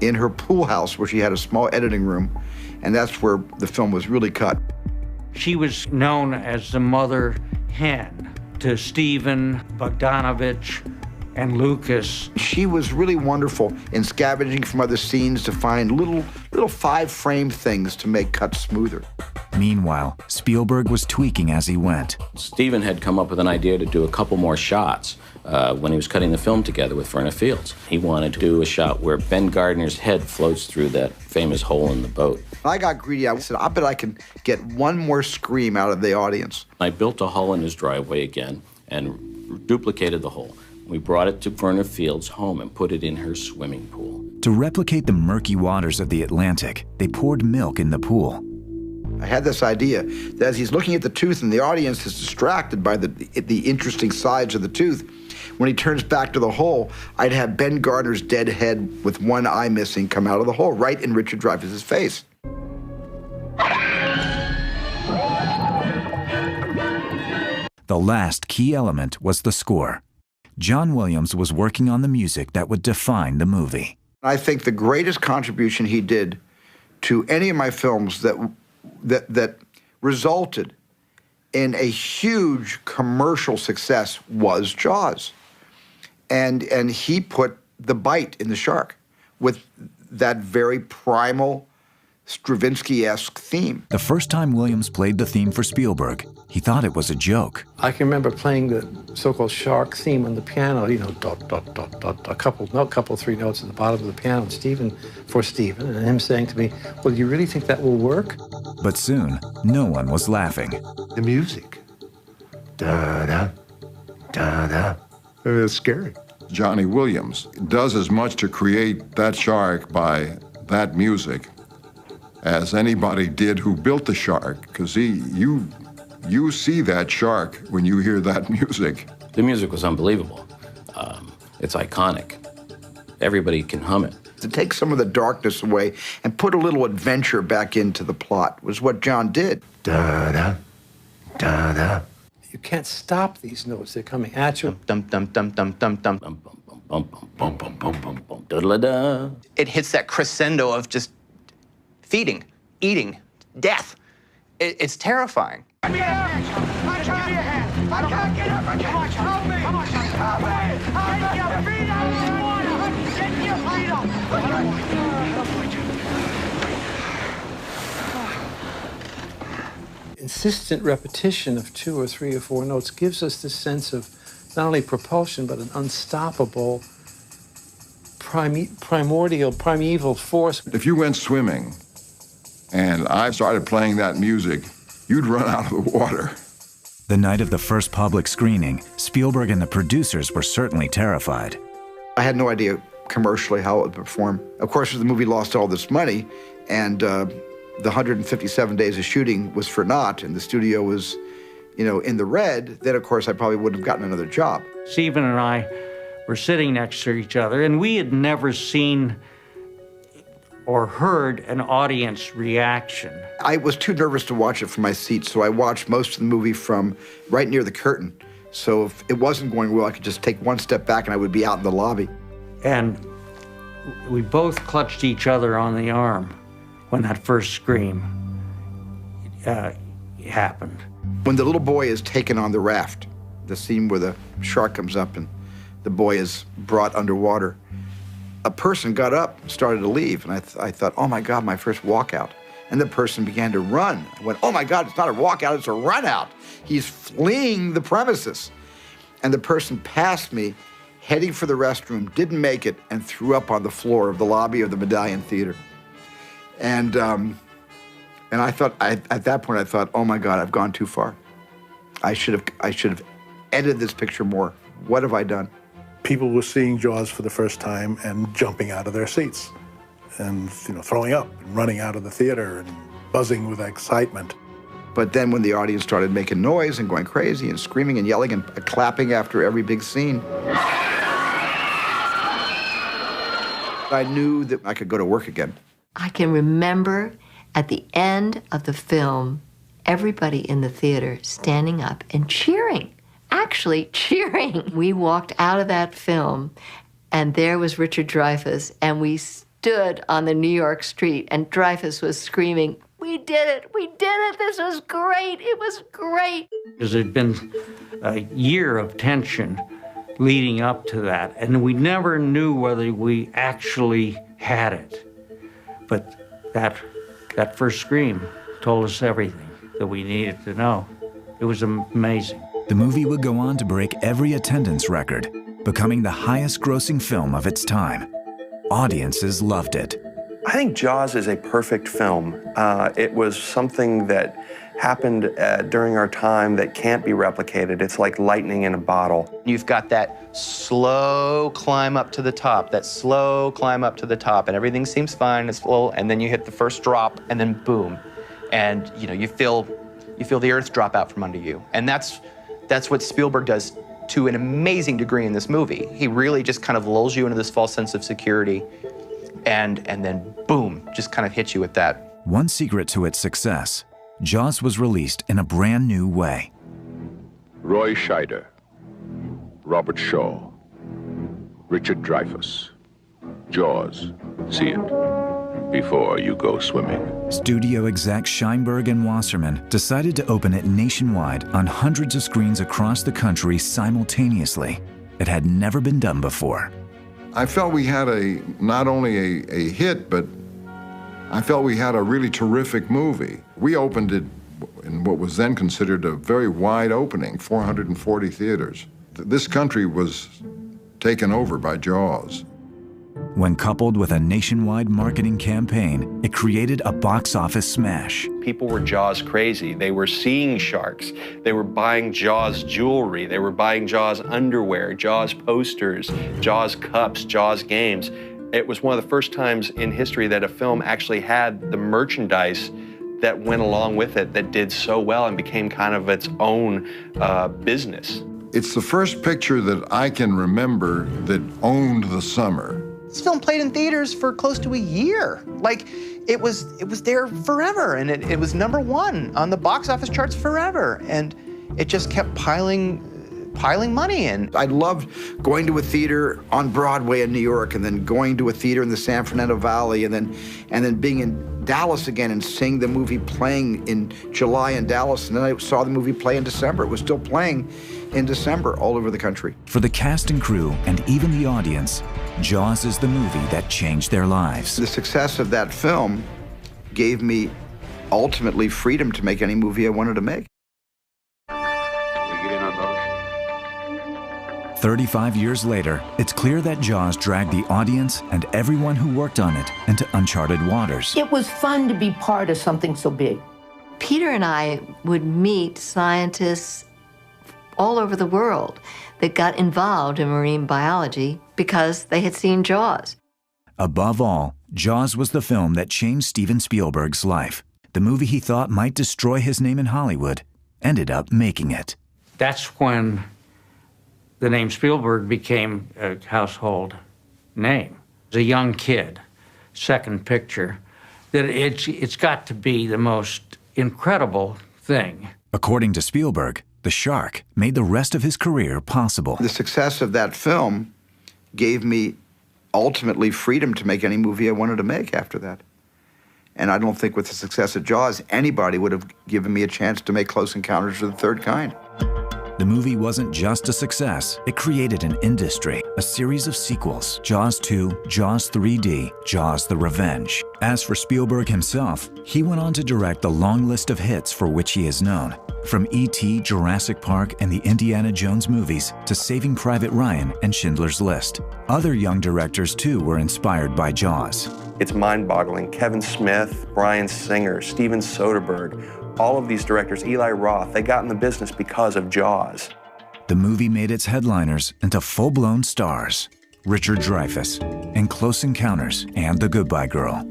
in her pool house, where she had a small editing room, and that's where the film was really cut. She was known as the mother hen to Steven, Bogdanovich, and Lucas. She was really wonderful in scavenging from other scenes to find little 5-frame things to make cuts smoother. Meanwhile, Spielberg was tweaking as he went. Steven had come up with an idea to do a couple more shots when he was cutting the film together with Verna Fields. He wanted to do a shot where Ben Gardner's head floats through that famous hole in the boat. I got greedy. I said, I bet I can get one more scream out of the audience. I built a hole in his driveway again and duplicated the hole. We brought it to Verna Fields' home and put it in her swimming pool. To replicate the murky waters of the Atlantic, they poured milk in the pool. I had this idea that as he's looking at the tooth and the audience is distracted by the interesting sides of the tooth, when he turns back to the hole, I'd have Ben Gardner's dead head with one eye missing come out of the hole, right in Richard Dreyfuss's face. The last key element was the score. John Williams was working on the music that would define the movie. I think the greatest contribution he did to any of my films that resulted in a huge commercial success was Jaws. And he put the bite in the shark with that very primal Stravinsky-esque theme. The first time Williams played the theme for Spielberg, he thought it was a joke. I can remember playing the so-called shark theme on the piano, dot, dot, dot, dot, a couple, 3 notes at the bottom of the piano, and him saying to me, well, do you really think that will work? But soon, no one was laughing. The music. Da-da, da-da. It's scary. Johnny Williams does as much to create that shark by that music as anybody did who built the shark, because you see that shark when you hear that music. The music was unbelievable. It's iconic. Everybody can hum it. To take some of the darkness away and put a little adventure back into the plot was what John did. Da-da, da-da. You can't stop these notes. They're coming at you. Dum dum dum dum dum dum dum bum bum bum bum bum bum da-da-da. It hits that crescendo of just feeding, eating, death. It's terrifying. Give me a hand. Give me a hand. I can't get up. I can't. Help me. Come on, help me. Get your feet out of the water. Get your feet up. Insistent repetition of 2 or 3 or 4 notes gives us this sense of not only propulsion, but an unstoppable, primeval force. If you went swimming and I started playing that music, you'd run out of the water. The night of the first public screening, Spielberg and the producers were certainly terrified. I had no idea commercially how it would perform. Of course, the movie lost all this money, and the 157 days of shooting was for naught, and the studio was, in the red. Then, of course, I probably wouldn't have gotten another job. Steven and I were sitting next to each other, and we had never seen or heard an audience reaction. I was too nervous to watch it from my seat, so I watched most of the movie from right near the curtain So if it wasn't going well, I could just take one step back and I would be out in the lobby. And we both clutched each other on the arm when that first scream happened. When the little boy is taken on the raft, the scene where the shark comes up and the boy is brought underwater, a person got up, started to leave, and I thought, oh my God, my first walkout. And the person began to run. I went, oh my God, it's not a walkout, it's a run out. He's fleeing the premises. And the person passed me, heading for the restroom, didn't make it, and threw up on the floor of the lobby of the Medallion Theater. And I thought, at that point, I thought, oh my God, I've gone too far. I should have edited this picture more. What have I done? People were seeing Jaws for the first time and jumping out of their seats and, throwing up and running out of the theater and buzzing with excitement. But then when the audience started making noise and going crazy and screaming and yelling and clapping after every big scene, I knew that I could go to work again. I can remember at the end of the film, everybody in the theater standing up and cheering, actually cheering. We walked out of that film, and there was Richard Dreyfuss, and we stood on the New York street, and Dreyfuss was screaming, "We did it! We did it! This was great! It was great!" Because there'd been a year of tension leading up to that, and we never knew whether we actually had it. But that first scream told us everything that we needed to know. It was amazing. The movie would go on to break every attendance record, becoming the highest-grossing film of its time. Audiences loved it. I think Jaws is a perfect film. It was something that happened during our time that can't be replicated. It's like lightning in a bottle. You've got that slow climb up to the top, and everything seems fine, it's slow, and then you hit the first drop, and then boom. And you feel the earth drop out from under you. And that's what Spielberg does to an amazing degree in this movie. He really just kind of lulls you into this false sense of security, and then boom, just kind of hits you with that. One secret to its success, Jaws was released in a brand new way. Roy Scheider, Robert Shaw, Richard Dreyfuss. Jaws. See it before you go swimming. Studio execs Sheinberg and Wasserman decided to open it nationwide on hundreds of screens across the country simultaneously. It had never been done before. I felt we had not only a hit, but I felt we had a really terrific movie. We opened it in what was then considered a very wide opening, 440 theaters. This country was taken over by Jaws. When coupled with a nationwide marketing campaign, it created a box office smash. People were Jaws crazy. They were seeing sharks. They were buying Jaws jewelry. They were buying Jaws underwear, Jaws posters, Jaws cups, Jaws games. It was one of the first times in history that a film actually had the merchandise that went along with it that did so well and became kind of its own business. It's the first picture that I can remember that owned the summer. This film played in theaters for close to a year. Like, it was there forever, and it was #1 on the box office charts forever, and it just kept piling money in. I loved going to a theater on Broadway in New York, and then going to a theater in the San Fernando Valley, and then being in Dallas again and seeing the movie playing in July in Dallas, and then I saw the movie play in December. It was still playing in December all over the country. For the cast and crew, and even the audience, Jaws is the movie that changed their lives. The success of that film gave me ultimately freedom to make any movie I wanted to make. 35 years later, it's clear that Jaws dragged the audience and everyone who worked on it into uncharted waters. It was fun to be part of something so big. Peter and I would meet scientists all over the world that got involved in marine biology because they had seen Jaws. Above all, Jaws was the film that changed Steven Spielberg's life. The movie he thought might destroy his name in Hollywood ended up making it. That's when the name Spielberg became a household name. As a young kid, second picture, that it's got to be the most incredible thing. According to Spielberg, the shark made the rest of his career possible. The success of that film gave me ultimately freedom to make any movie I wanted to make after that. And I don't think with the success of Jaws, anybody would have given me a chance to make Close Encounters of the Third Kind. The movie wasn't just a success, it created an industry, a series of sequels, Jaws 2, Jaws 3D, Jaws the Revenge. As for Spielberg himself, he went on to direct the long list of hits for which he is known, from E.T., Jurassic Park, and the Indiana Jones movies to Saving Private Ryan and Schindler's List. Other young directors too were inspired by Jaws. It's mind-boggling. Kevin Smith, Bryan Singer, Steven Soderbergh, all of these directors, Eli Roth, they got in the business because of Jaws. The movie made its headliners into full-blown stars. Richard Dreyfuss in Close Encounters and The Goodbye Girl.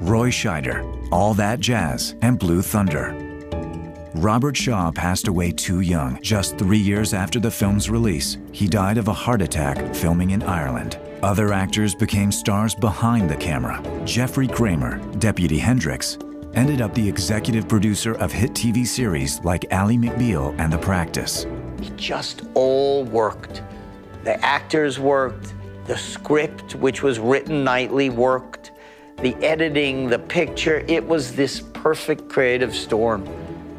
Roy Scheider, All That Jazz and Blue Thunder. Robert Shaw passed away too young. Just 3 years after the film's release, he died of a heart attack filming in Ireland. Other actors became stars behind the camera. Jeffrey Kramer, Deputy Hendricks, ended up the executive producer of hit TV series like Ally McBeal and The Practice. It just all worked. The actors worked, the script, which was written nightly, worked, the editing, the picture. It was this perfect creative storm.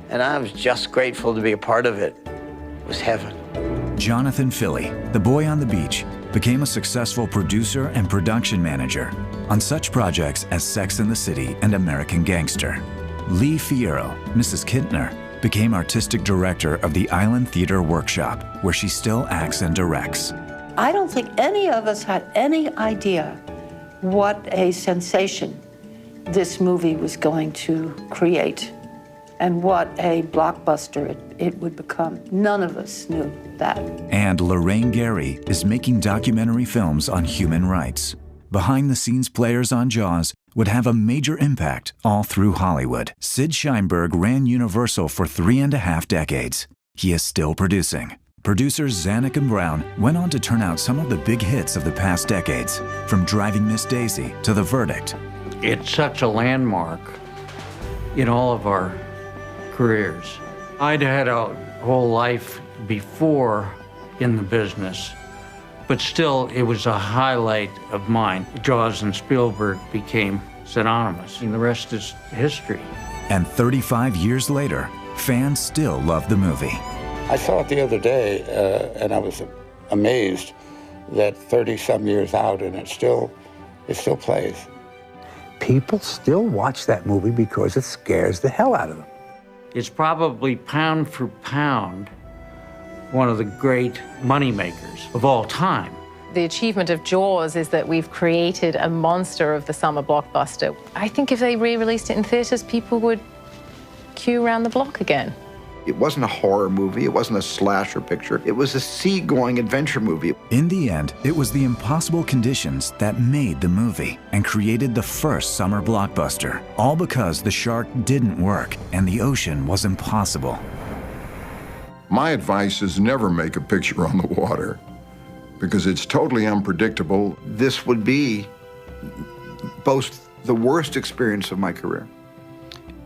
And I was just grateful to be a part of it. It was heaven. Jonathan Filley, the boy on the beach, became a successful producer and production manager on such projects as Sex and the City and American Gangster. Lee Fierro, Mrs. Kintner, became artistic director of the Island Theater Workshop, where she still acts and directs. I don't think any of us had any idea what a sensation this movie was going to create and what a blockbuster it would become. None of us knew that. And Lorraine Gary is making documentary films on human rights. Behind-the-scenes players on Jaws would have a major impact all through Hollywood. Sid Sheinberg ran Universal for 3.5 decades. He is still producing. Producers Zanuck and Brown went on to turn out some of the big hits of the past decades, from Driving Miss Daisy to The Verdict. It's such a landmark in all of our careers. I'd had a whole life before in the business, but still it was a highlight of mine. Jaws and Spielberg became synonymous, and the rest is history. And 35 years later, fans still love the movie. I saw it the other day, and I was amazed that 30-some years out, and it still plays. People still watch that movie because it scares the hell out of them. It's probably pound for pound one of the great moneymakers of all time. The achievement of Jaws is that we've created a monster of the summer blockbuster. I think if they re-released it in theaters, people would queue around the block again. It wasn't a horror movie, it wasn't a slasher picture, it was a sea-going adventure movie. In the end, it was the impossible conditions that made the movie and created the first summer blockbuster, all because the shark didn't work and the ocean was impossible. My advice is never make a picture on the water because it's totally unpredictable. This would be both the worst experience of my career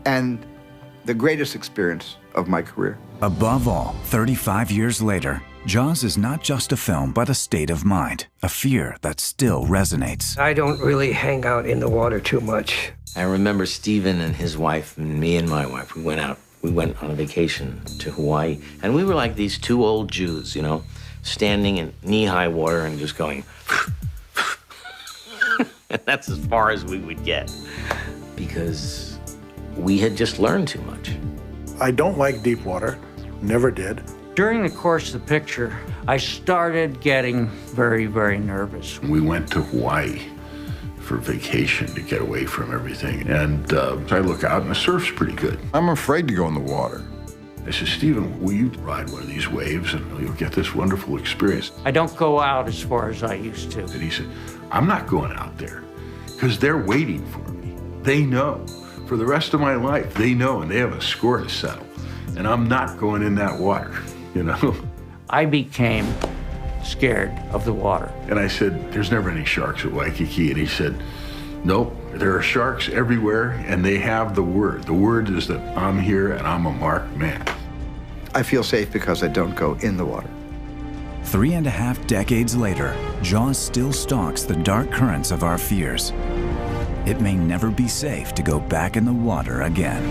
and the greatest experience of my career. Above all, 35 years later, Jaws is not just a film, but a state of mind, a fear that still resonates. I don't really hang out in the water too much. I remember Stephen and his wife and me and my wife, we went on a vacation to Hawaii, and we were like these two old Jews, you know, standing in knee-high water and just going, and that's as far as we would get, because we had just learned too much. I don't like deep water, never did. During the course of the picture, I started getting very, very nervous. We went to Hawaii for vacation to get away from everything. And I look out and the surf's pretty good. I'm afraid to go in the water. I said, Stephen, will you ride one of these waves and you'll get this wonderful experience? I don't go out as far as I used to. And he said, I'm not going out there because they're waiting for me. They know. For the rest of my life, they know, and they have a score to settle. And I'm not going in that water, you know? I became scared of the water. And I said, there's never any sharks at Waikiki. And he said, nope, there are sharks everywhere, and they have the word. The word is that I'm here and I'm a marked man. I feel safe because I don't go in the water. 3.5 decades later, Jaws still stalks the dark currents of our fears. It may never be safe to go back in the water again.